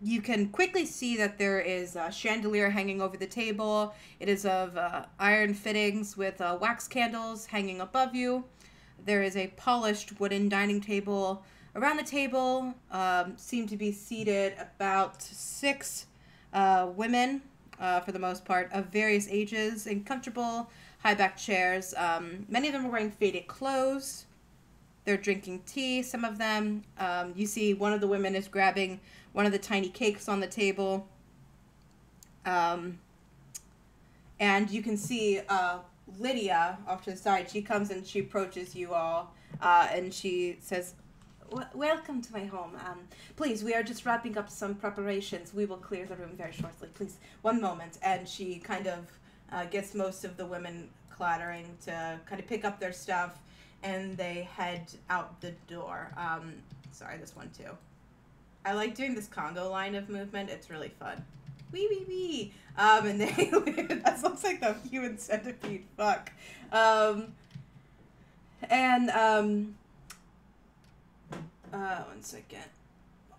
you can quickly see that there is a chandelier hanging over the table. It is of iron fittings with wax candles hanging above you. There is a polished wooden dining table. Around the table seem to be seated about 6 women, for the most part, of various ages, in comfortable high-back chairs. Many of them are wearing faded clothes. They're drinking tea, some of them. You see one of the women is grabbing one of the tiny cakes on the table. And you can see Lydia off to the side. She comes and she approaches you all, and she says, "Welcome to my home. Please, we are just wrapping up some preparations. We will clear the room very shortly. Please, one moment." And she kind of gets most of the women clattering to kind of pick up their stuff, and they head out the door. Sorry, this one too. I like doing this Congo line of movement. It's really fun. Wee wee wee. And they that looks like the human centipede. Fuck. One second.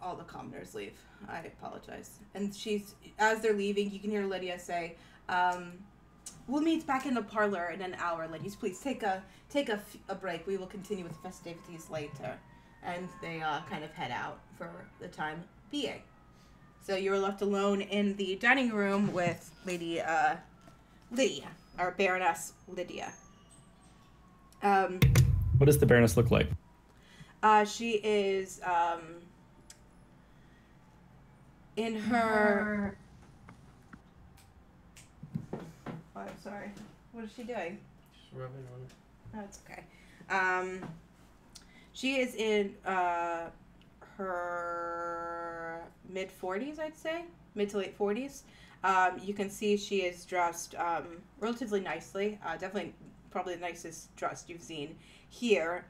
All the commoners leave. I apologize. And as they're leaving, you can hear Lydia say, "We'll meet back in the parlor in an hour, ladies. Please take a break. We will continue with the festivities later." And they kind of head out for the time being. So you were left alone in the dining room with Lady Lydia, or Baroness Lydia. What does the Baroness look like? She is in her. Oh, I'm sorry. What is she doing? Just rubbing on it. Oh, it's okay. She is in her mid-40s, I'd say. Mid to late 40s. You can see she is dressed relatively nicely. Definitely probably the nicest dressed you've seen here.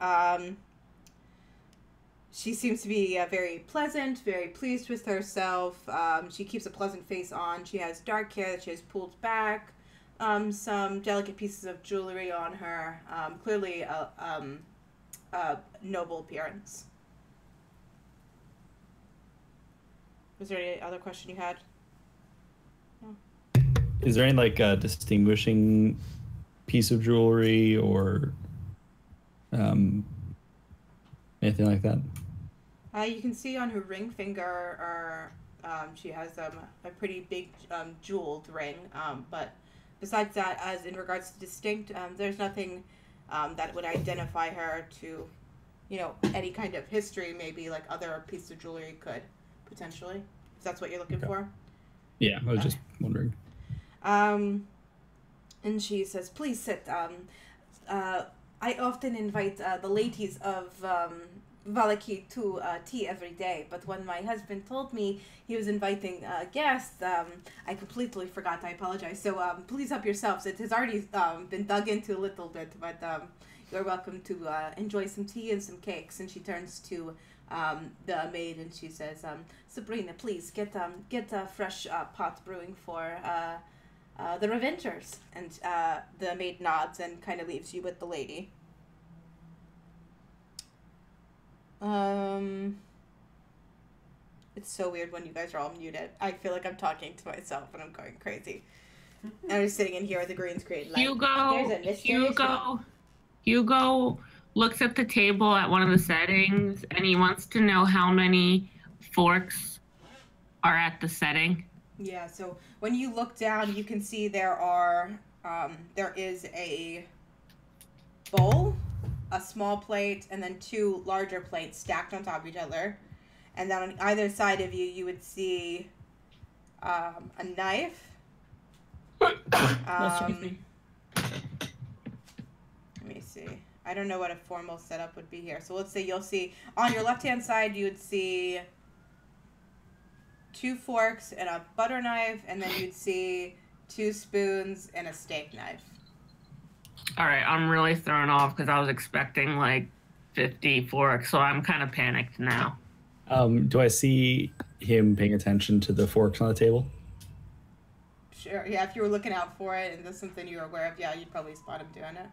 She seems to be very pleasant, very pleased with herself. She keeps a pleasant face on. She has dark hair that she has pulled back. Some delicate pieces of jewelry on her. Clearly a noble appearance. Was there any other question you had? No? Is there any like distinguishing piece of jewelry or anything like that? You can see on her ring finger, or she has a pretty big jeweled ring. But besides that, as in regards to distinct, there's nothing that would identify her to, any kind of history. Maybe like other pieces of jewelry could potentially, if that's what you're looking for. Yeah, I was just wondering. And she says, "Please sit. I often invite the ladies of Valaki to tea every day, but when my husband told me he was inviting guests, I completely forgot. I apologize. So please help yourselves. It has already been dug into a little bit, but you're welcome to enjoy some tea and some cakes." And she turns to the maid and she says, "Sabrina, please get a fresh pot brewing for the Revengers." And the maid nods and kind of leaves you with the lady. It's so weird when you guys are all muted. I feel like I'm talking to myself and I'm going crazy. And I'm just sitting in here with the green screen. Like, Hugo looks at the table at one of the settings and he wants to know how many forks are at the setting. Yeah, so when you look down, you can see there is a bowl, a small plate, and then two larger plates stacked on top of each other. And then on either side of you, you would see a knife. Let me see. I don't know what a formal setup would be here. So let's say you'll see on your left-hand side, you would see 2 forks and a butter knife, and then you'd see 2 spoons and a steak knife. All right, I'm really thrown off because I was expecting like 50 forks, so I'm kind of panicked now. Do I see him paying attention to the forks on the table? Sure, yeah, if you were looking out for it and this is something you were aware of, yeah, you'd probably spot him doing it.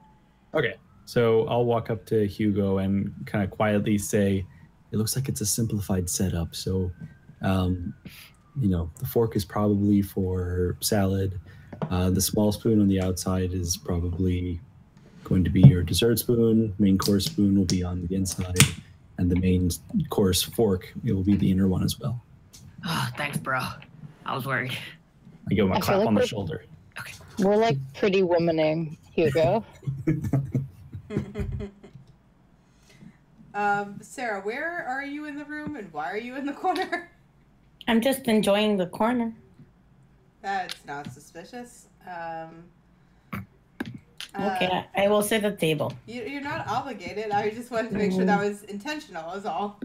Okay, so I'll walk up to Hugo and kind of quietly say, "It looks like it's a simplified setup, so the fork is probably for salad. The small spoon on the outside is probably going to be your dessert spoon. Main course spoon will be on the inside, and the main course fork, it will be the inner one as well." Oh, thanks, bro. I was worried. I give him a clap like on the shoulder. Okay. We're like pretty womaning Hugo. Sarah, where are you in the room and why are you in the corner? I'm just enjoying the corner. That's not suspicious. Okay, I will sit at the table. You're not obligated. I just wanted to make sure that was intentional, is all.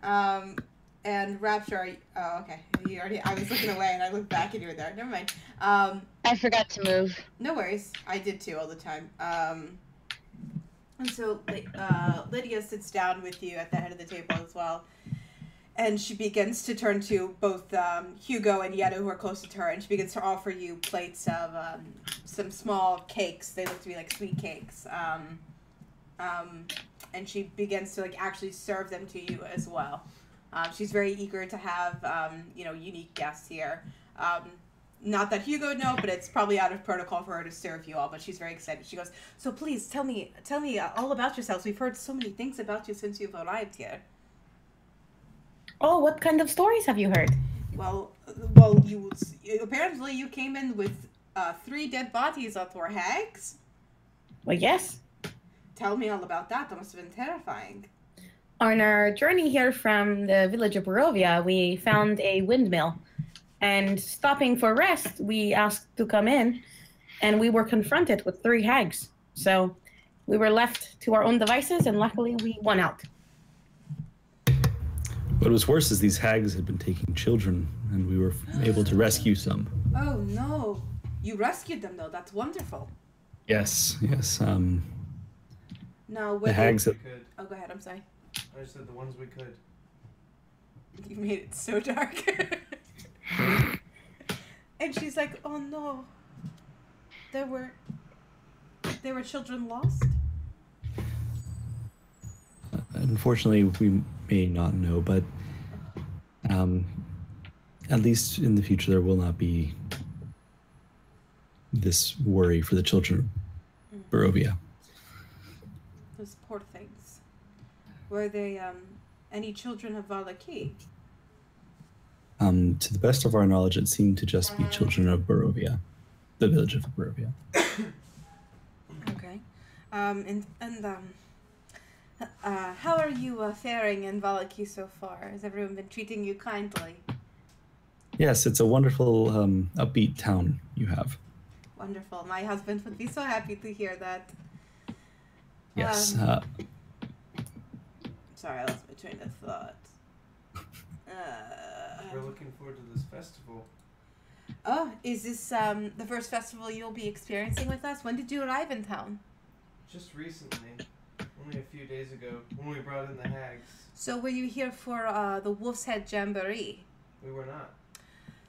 And Rapture, oh, okay. I was looking away and I looked back and you were there. Never mind. I forgot to move. No worries. I did too all the time. And so Lydia sits down with you at the head of the table as well. And she begins to turn to both Hugo and Yetta, who are closest to her, and she begins to offer you plates of some small cakes. They look to be like sweet cakes. And she begins to actually serve them to you as well. She's very eager to have unique guests here. Not that Hugo would know, but it's probably out of protocol for her to serve you all. But she's very excited. She goes, "So please tell me all about yourselves. We've heard so many things about you since you've arrived here." Oh, what kind of stories have you heard? Well, you apparently you came in with 3 dead bodies that were hags. Well, yes. Tell me all about that. That must have been terrifying. On our journey here from the village of Barovia, we found a windmill. And stopping for rest, we asked to come in, and we were confronted with 3 hags. So we were left to our own devices, and luckily we won out. What was worse is these hags had been taking children, and we were able to rescue some. Oh, no. You rescued them, though. That's wonderful. Yes. No, the hags that... Oh, go ahead. I'm sorry. I just said the ones we could. You made it so dark. And she's like, "Oh, no. There were children lost?" Unfortunately, we may not know, but at least in the future, there will not be this worry for the children of Barovia. Those poor things. Were they any children of Valaki? To the best of our knowledge, it seemed to just be children of Barovia, the village of Barovia. Okay. How are you faring in Valaki so far? Has everyone been treating you kindly? Yes, it's a wonderful, upbeat town you have. Wonderful. My husband would be so happy to hear that. Yes. Sorry, I lost my train of thought. We're looking forward to this festival. Oh, is this the first festival you'll be experiencing with us? When did you arrive in town? Just recently, only a few days ago, when we brought in the hags. So were you here for the Wolf's Head Jamboree? We were not.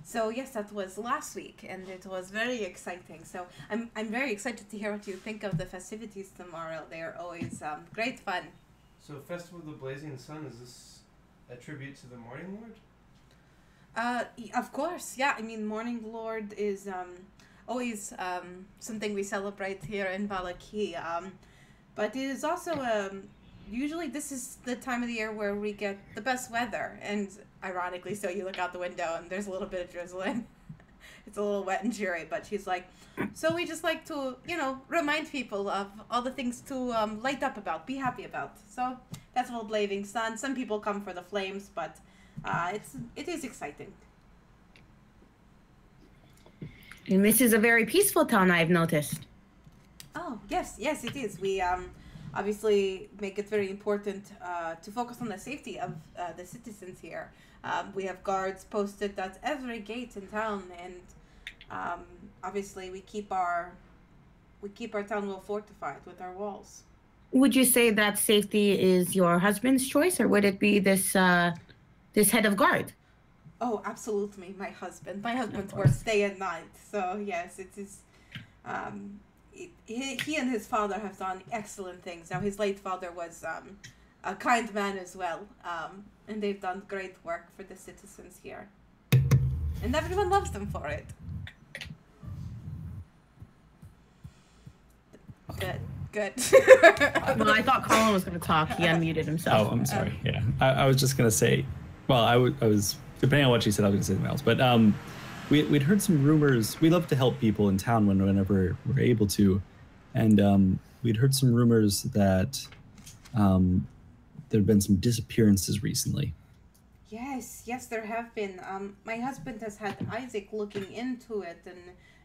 So yes, that was last week, and it was very exciting. So I'm very excited to hear what you think of the festivities tomorrow. They are always great fun. So Festival of the Blazing Sun, is this a tribute to the Morning Lord? Of course, yeah. I mean, Morning Lord is always something we celebrate here in Valaki. But it is also usually this is the time of the year where we get the best weather, and ironically, so you look out the window and there's a little bit of drizzling. It's a little wet and dreary, but she's like, so we just like to, remind people of all the things to light up about, be happy about. So Festival of Blazing Sun. Some people come for the flames, but it is exciting. And this is a very peaceful town, I've noticed. Oh, yes, it is. We obviously make it very important to focus on the safety of the citizens here. We have guards posted at every gate in town, and obviously we keep our town well fortified with our walls. Would you say that safety is your husband's choice, or would it be this head of guard? Oh, absolutely, my husband. My husband works day and night, so yes, it is. He and his father have done excellent things. Now, his late father was a kind man as well, and they've done great work for the citizens here. And everyone loves them for it. Good. Well, I thought Colin was going to talk. He unmuted himself. Oh, I'm sorry. Yeah, I was just going to say, well, I was, depending on what she said, I was going to say something else. But we'd heard some rumors. We love to help people in town whenever we're able to. And we'd heard some rumors that there'd been some disappearances recently. Yes, there have been. My husband has had Isaac looking into it and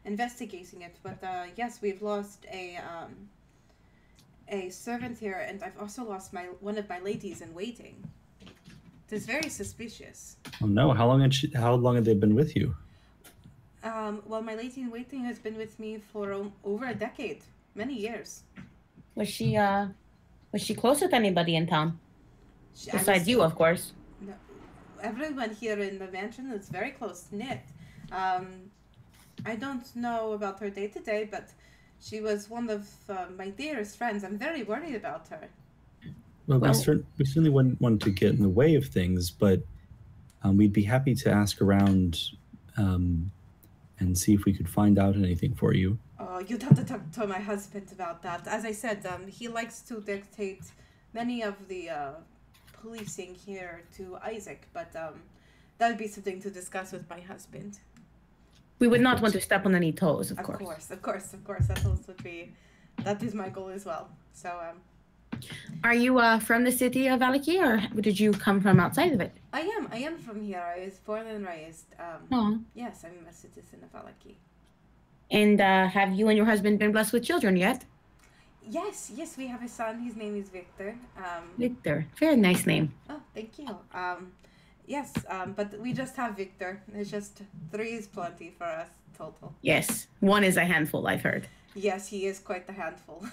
investigating it. But yes, we've lost a servant here, and I've also lost one of my ladies in waiting. It is very suspicious. Oh no! How long had they been with you? Well, my lady in waiting has been with me for over a decade, many years. Was she close with anybody in town? Besides you, of course. No, everyone here in the mansion is very close knit. I don't know about her day to day, but she was one of my dearest friends. I'm very worried about her. Well, we certainly wouldn't want to get in the way of things, but we'd be happy to ask around and see if we could find out anything for you. Oh, you'd have to talk to my husband about that. As I said, he likes to dictate many of the policing here to Isaac, but that would be something to discuss with my husband. We would not want to step on any toes, of course. That is my goal as well. So, are you from the city of Valaki, or did you come from outside of it? I am from here. I was born and raised. Yes, I'm a citizen of Valaki. And have you and your husband been blessed with children yet? Yes, we have a son. His name is Victor. Victor, very nice name. Oh, thank you. Yes, but we just have Victor. It's just 3 is plenty for us total. Yes, 1 is a handful, I've heard. Yes, he is quite a handful.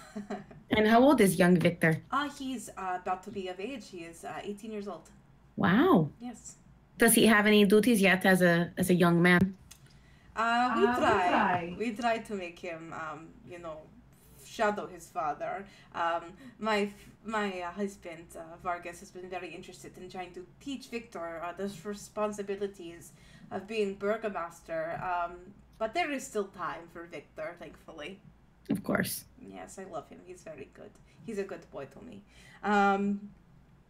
And how old is young Victor? He's about to be of age. He is 18 years old. Wow. Yes. Does he have any duties yet as a young man? We try to make him, shadow his father. My husband, Vargas, has been very interested in trying to teach Victor the responsibilities of being burgomaster. But there is still time for Victor, thankfully. Of course. Yes, I love him. He's very good. He's a good boy to me.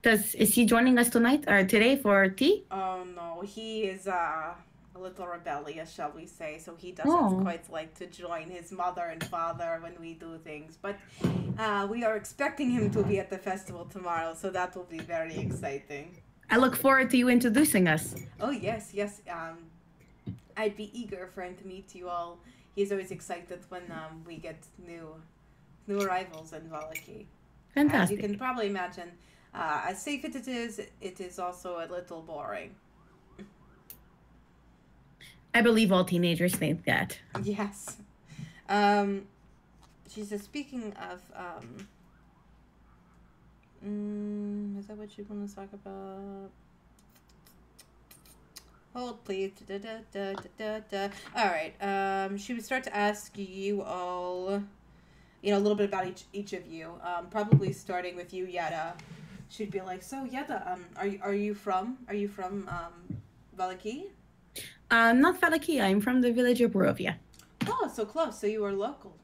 Is he joining us tonight or today for tea? Oh no, he is a little rebellious, shall we say, so he doesn't quite like to join his mother and father when we do things. But we are expecting him to be at the festival tomorrow, so that will be very exciting. I look forward to you introducing us. Oh yes. I'd be eager for him to meet you all. He's always excited when we get new arrivals in Valaki. Fantastic. As you can probably imagine, as safe as it is also a little boring. I believe all teenagers think that. Yes. She says, speaking of, is that what you want to talk about? Hold, please. All right. She would start to ask you all, a little bit about each of you. Probably starting with you, Yetta. She'd be like, "So, Yetta, are you from Valaki?" Not Valaki. I'm from the village of Barovia. Oh, so close. So you are local.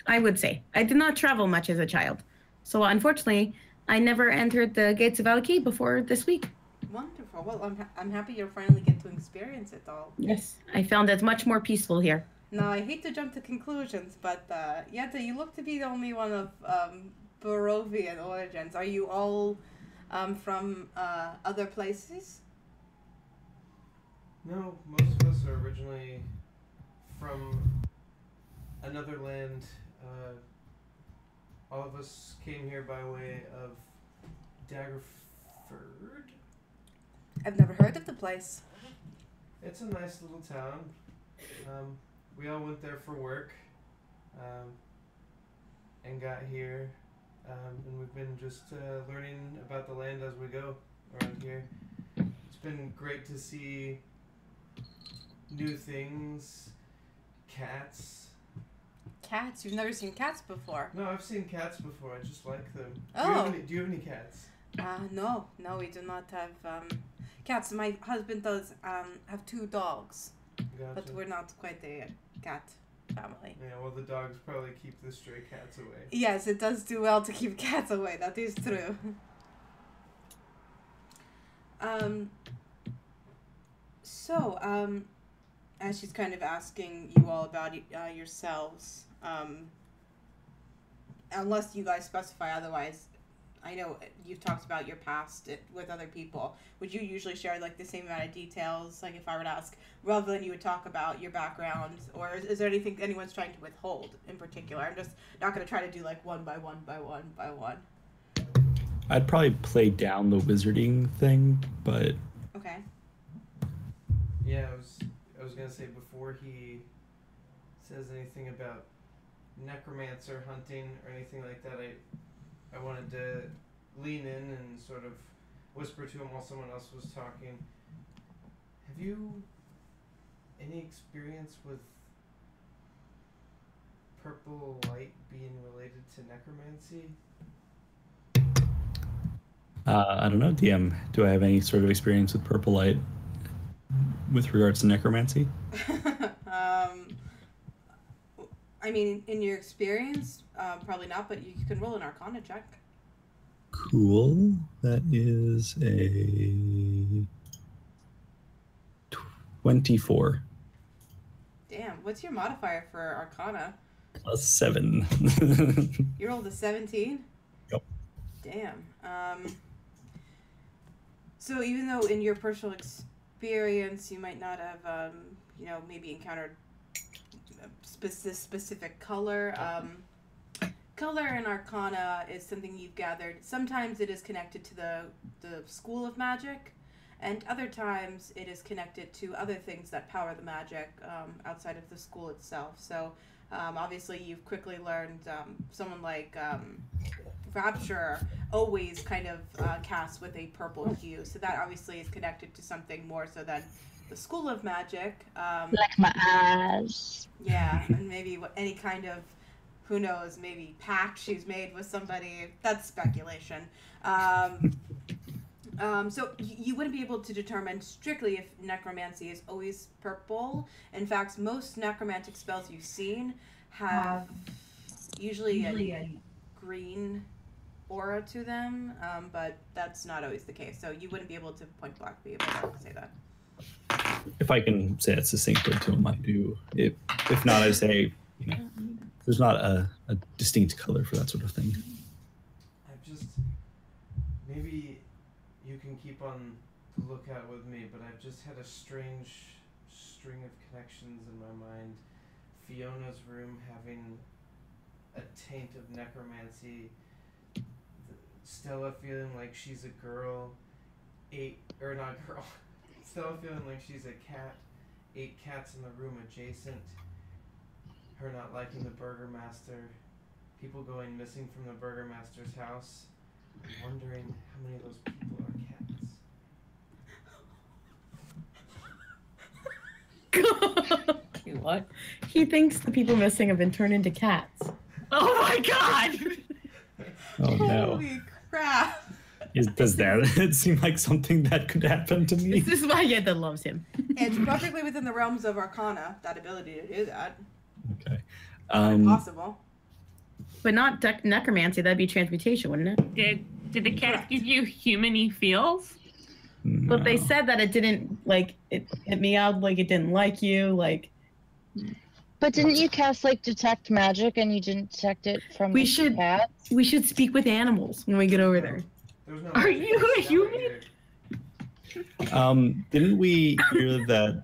I would say. I did not travel much as a child. So unfortunately, I never entered the gates of Valaki before this week. Wonderful. Well, I'm happy you finally get to experience it all. Yes. I found it much more peaceful here. Now, I hate to jump to conclusions, but Yetta, you look to be the only one of Barovian origins. Are you all from other places? No, most of us are originally from another land. All of us came here by way of Daggerford. I've never heard of the place. It's a nice little town. We all went there for work and got here. And we've been just learning about the land as we go around here. It's been great to see new things. Cats. Cats? You've never seen cats before? No, I've seen cats before. I just like them. Oh. Do you have any cats? No, we do not have cats. My husband does have 2 dogs, Gotcha. but we're not quite a cat family. Yeah, well, the dogs probably keep the stray cats away. Yes, it does do well to keep cats away. That is true. As she's kind of asking you all about yourselves, unless you guys specify otherwise, I know you've talked about your past with other people. Would you usually share like the same amount of details? Like if I were to ask, rather than you would talk about your background, or is there anything anyone's trying to withhold in particular? I'm just not going to try to do like one by one. I'd probably play down the wizarding thing, but Okay. Yeah, I was gonna say before he says anything about necromancer hunting or anything like that, I wanted to lean in and sort of whisper to him while someone else was talking. Have you any experience with purple light being related to necromancy? I don't know, DM. Do I have any sort of experience with purple light with regards to necromancy? I mean, in your experience, probably not, but you can roll an Arcana check. Cool. That is a 24. Damn, what's your modifier for Arcana? +7. You rolled a 17? Yep. Damn. So even though in your personal experience you might not have, maybe encountered specific color, color in Arcana is something you've gathered. Sometimes it is connected to the school of magic, and other times it is connected to other things that power the magic outside of the school itself. So obviously you've quickly learned someone like Rapture always kind of casts with a purple hue, so that obviously is connected to something more so than the school of magic. Like my eyes. Yeah, and maybe any kind of, who knows, maybe pact she's made with somebody. That's speculation. So you wouldn't be able to determine strictly if necromancy is always purple. In fact, most necromantic spells you've seen have usually a green aura to them, but that's not always the case. So you wouldn't be able to point blank be able to say that. If I can say it succinctly to him, I do. If not, I say, you know, there's not a distinct color for that sort of thing. Maybe you can keep on the lookout with me, but I've just had a strange string of connections in my mind. Fiona's room having a taint of necromancy. Stella feeling like she's a girl. Stella feeling like she's a cat. 8 cats in the room adjacent. Her not liking the Burgermaster. People going missing from the Burgermaster's house. I'm wondering how many of those people are cats. What? He thinks the people missing have been turned into cats. Oh my god! Oh no. Holy crap. Does that seem like something that could happen to me? This is why Yeda loves him. It's perfectly within the realms of Arcana, that ability to do that. Okay. Possible. But not necromancy, that'd be transmutation, wouldn't it? Did the cat give you human-y feels? No. But they said that it didn't, like, it meowed like it didn't like you, like... But didn't you cast, like, detect magic and you didn't detect it from the cat? We should speak with animals when we get over there. No Are you a human? Didn't we hear that...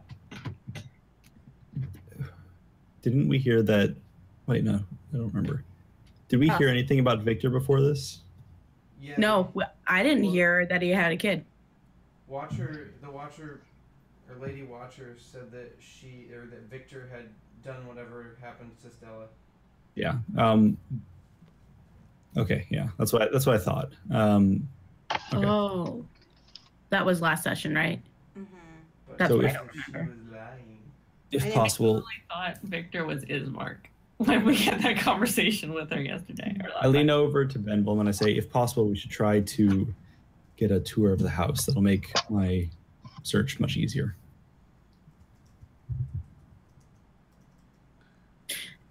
Wait, no, I don't remember. Did we hear anything about Victor before this? Yeah. No, I didn't hear that he had a kid. The Watcher, or Lady Watcher, said that that Victor had done whatever happened to Stella. Yeah. Okay. Yeah. That's what I thought. Okay. Oh, that was last session, right? Mm-hmm. That's So what if- I don't remember. She was lying. If possible, I thought Victor was Ismark when we had that conversation with her yesterday. I lean over to Benville and I say, if possible, we should try to get a tour of the house. That'll make my search much easier.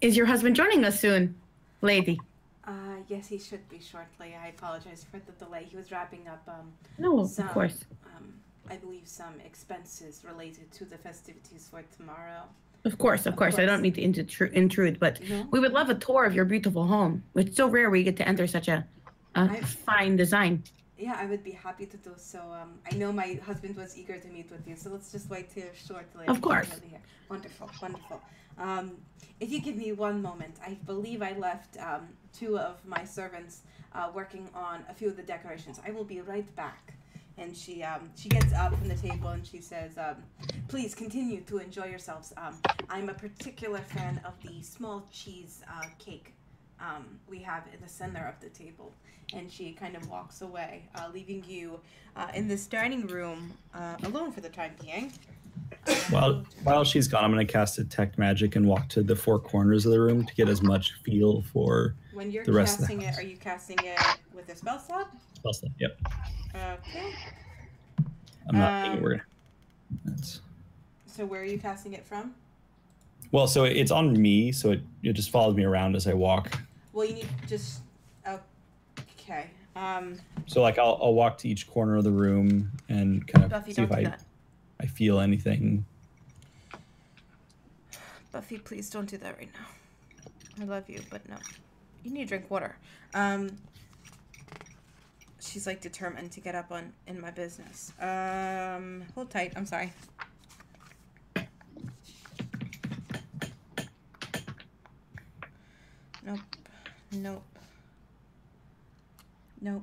Is your husband joining us soon, lady? Yes, he should be shortly. I apologize for the delay. He was wrapping up No, of course. I believe some expenses related to the festivities for tomorrow. Of course. I don't mean to intrude, but No? we would love a tour of your beautiful home. It's so rare we get to enter such a fine design. Yeah, I would be happy to do so. I know my husband was eager to meet with you, so let's just wait here shortly. Of course. Wonderful. If you give me one moment, I believe I left 2 of my servants working on a few of the decorations. I will be right back. And she gets up from the table and she says, please continue to enjoy yourselves. I'm a particular fan of the small cheese cake we have in the center of the table. And she kind of walks away, leaving you in this dining room alone for the time being. While she's gone, I'm going to cast Detect Magic and walk to the 4 corners of the room to get as much feel for when you're the rest casting of the it, house. are you casting it with a spell slot? Spell slot, yep. Okay. I'm not thinking we're gonna. So where are you casting it from? Well, so it's on me, so it just follows me around as I walk. Well, you need just. Okay. So like I'll walk to each corner of the room and kind of Buffy, see if don't do that. I feel anything. Buffy, please don't do that right now. I love you, but no. You need to drink water. She's like determined to get up in my business. Hold tight. I'm sorry. Nope. No.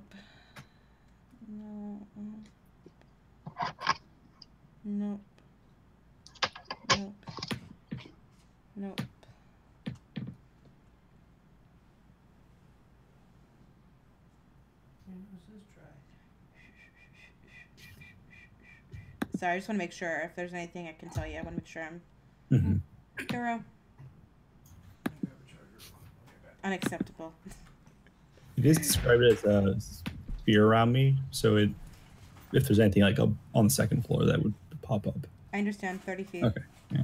Nope. Sorry, I just want to make sure if there's anything I can tell you. I want to make sure I'm thorough. Unacceptable. It is described as a sphere around me, so it if there's anything like on the second floor that would pop up. I understand. 30 feet. Okay. Yeah.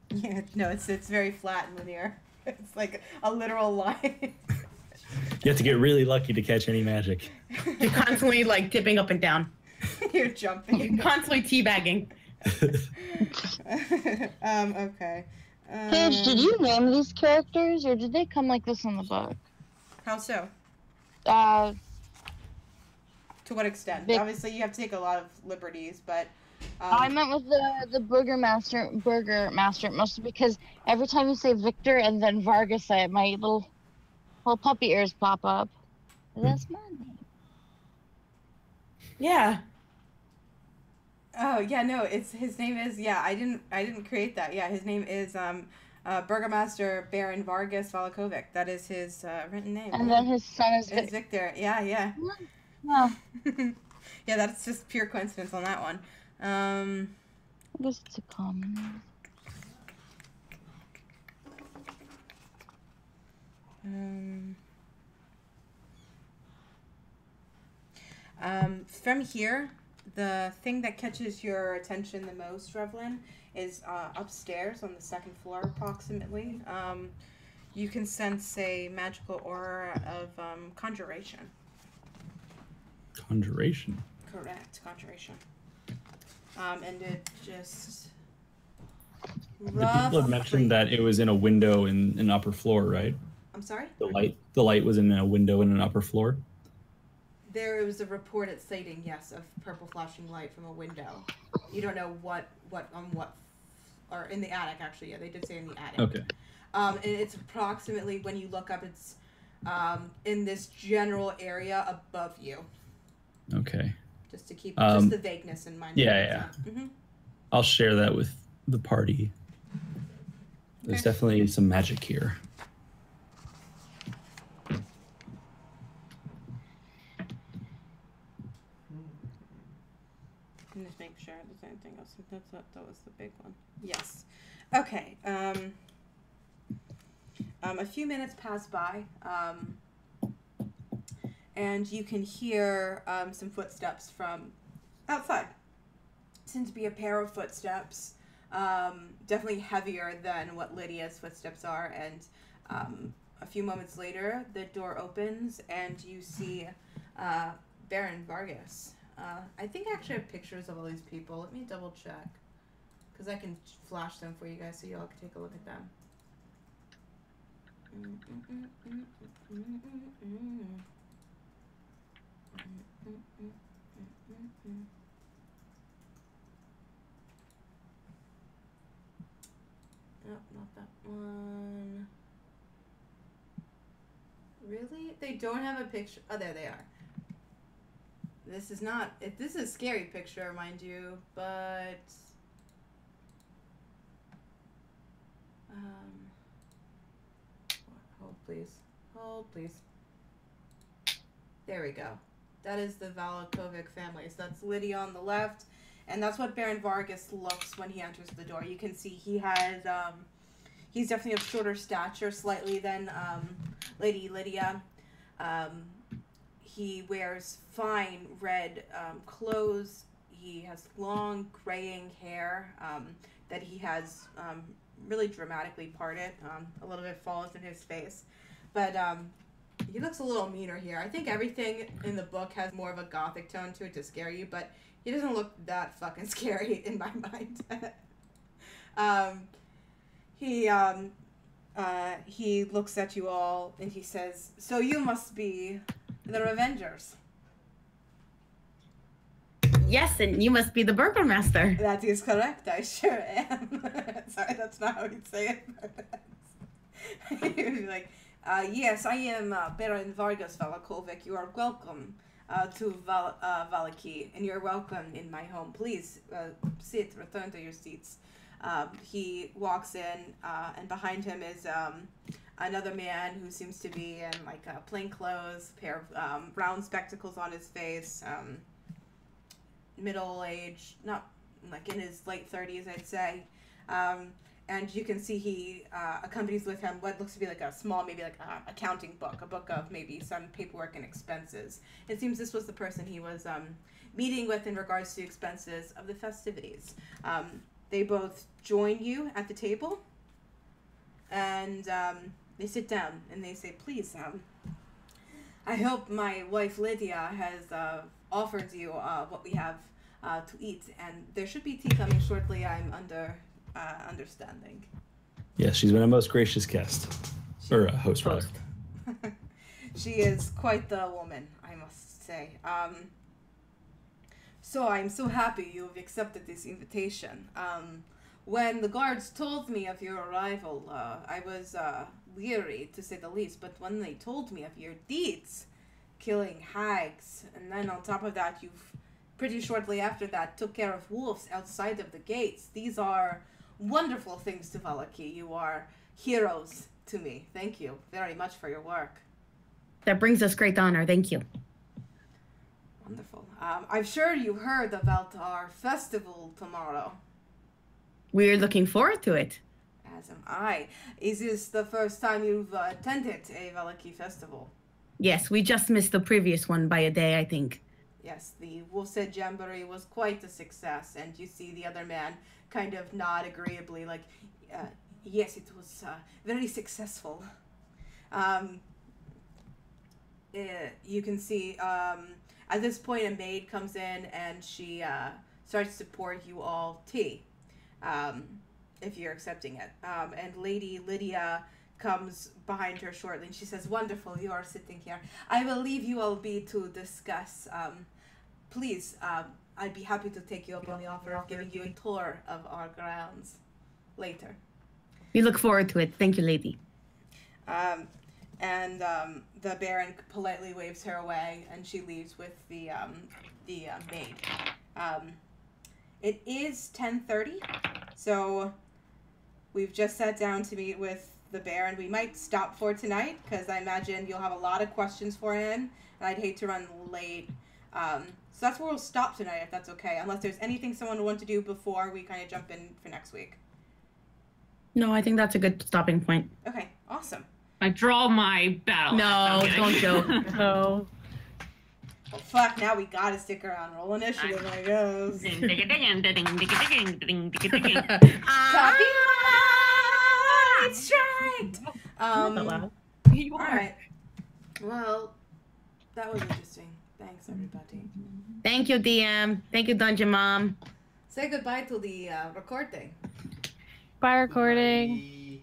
Yeah. No, it's very flat and linear. It's like a literal line. You have to get really lucky to catch any magic. You're constantly like tipping up and down. You're jumping. You're constantly teabagging. Okay. Paige, did you name these characters, or did they come like this in the book? How so? Uh, To what extent? Vic- Obviously, you have to take a lot of liberties, but. I meant with the Burger Master, mostly because every time you say Victor and then Vargas, my little puppy ears pop up. That's my name. Yeah. Oh yeah, no, his name is I didn't create that. Yeah, his name is Burgomaster Baron Vargas Valakovic. That is his written name. And then his son is It's Victor. Yeah. Yeah. Yeah, that's just pure coincidence on that one. I guess it's a common. From here, the thing that catches your attention the most, Revlin, is upstairs on the second floor, approximately. You can sense a magical aura of conjuration. Conjuration. Correct, conjuration. And it just. The people had mentioned that it was in a window in an upper floor, right? I'm sorry? The light was in a window in an upper floor. There was a report at stating, yes, of purple flashing light from a window. You don't know what, or in the attic, actually. Yeah, they did say in the attic. Okay. And it's approximately, when you look up, it's in this general area above you. Okay. Just to keep just the vagueness in mind. Yeah. Mm-hmm. I'll share that with the party. There's definitely some magic here. Just make sure there's anything else. That was the big one. Yes. Okay. A few minutes pass by, and you can hear some footsteps from outside. Seems to be a pair of footsteps, definitely heavier than what Lydia's footsteps are. And a few moments later, the door opens, and you see Baron Vargas. I think I actually have pictures of all these people. Let me double check, because I can flash them for you guys so you all can take a look at them. Nope, not that one. Really? They don't have a picture. Oh, there they are. This is not. This is a scary picture, mind you, but. Hold, please. Hold, please. There we go. That is the Valakovic family. So that's Lydia on the left, and that's what Baron Vargas looks when he enters the door. You can see he has. He's definitely of shorter stature, slightly than Lady Lydia. He wears fine red clothes. He has long graying hair that he has really dramatically parted. A little bit falls in his face. But he looks a little meaner here. I think everything in the book has more of a gothic tone to it to scare you, but he doesn't look that fucking scary in my mind. He looks at you all and he says, "So you must be the Revengers." Yes, and you must be the Burgomaster. That is correct, I sure am. Sorry, that's not how you'd say it. He'd be like, yes, I am Baron Vargas Valakovic. You are welcome to Valaki, and you're welcome in my home. Please sit, return to your seats. He walks in, and behind him is another man who seems to be in like plain clothes, pair of round spectacles on his face, middle age, not like in his late 30s, I'd say. And you can see he accompanies with him what looks to be like a small, maybe like a accounting book, a book of maybe some paperwork and expenses. It seems this was the person he was meeting with in regards to expenses of the festivities. They both join you at the table, and they sit down and they say, please, I hope my wife Lydia has offered you what we have to eat, and there should be tea coming shortly, I'm understanding. Yes, she's been a most gracious guest. Or a host, rather. She is quite the woman, I must say. So I'm so happy you've accepted this invitation. When the guards told me of your arrival, I was weary, to say the least, but when they told me of your deeds, killing hags, and then on top of that, you've pretty shortly after that took care of wolves outside of the gates. These are wonderful things to Valaki. You are heroes to me. Thank you very much for your work. That brings us great honor. Thank you. Wonderful. I'm sure you heard about our festival tomorrow. We're looking forward to it. As am I. Is this the first time you've attended a Valaki festival? Yes, we just missed the previous one by a day, I think. Yes, the Wolfshead Jamboree was quite a success, and you see the other man kind of nod agreeably, like, yes, it was very successful. You can see, at this point, a maid comes in, and she starts to pour you all tea, if you're accepting it. And Lady Lydia comes behind her shortly, and she says, wonderful, you are sitting here. I will leave you all be to discuss. Please, I'd be happy to take you up on the offer of giving you a tour of our grounds later. We look forward to it. Thank you, lady. And the Baron politely waves her away, and she leaves with the maid. It is 10:30, so we've just sat down to meet with the Baron. We might stop for tonight, because I imagine you'll have a lot of questions for him, and I'd hate to run late. So that's where we'll stop tonight, if that's okay, unless there's anything someone would want to do before we kind of jump in for next week. No, I think that's a good stopping point. Okay, awesome. I draw my battle. No, don't joke. No. Well, fuck, now we gotta stick around. Roll initiative, I guess. Copyright strike! Alright. Well, that was interesting. Thanks, everybody. Thank you, DM. Thank you, Dungeon Mom. Say goodbye to the recording. Bye, recording.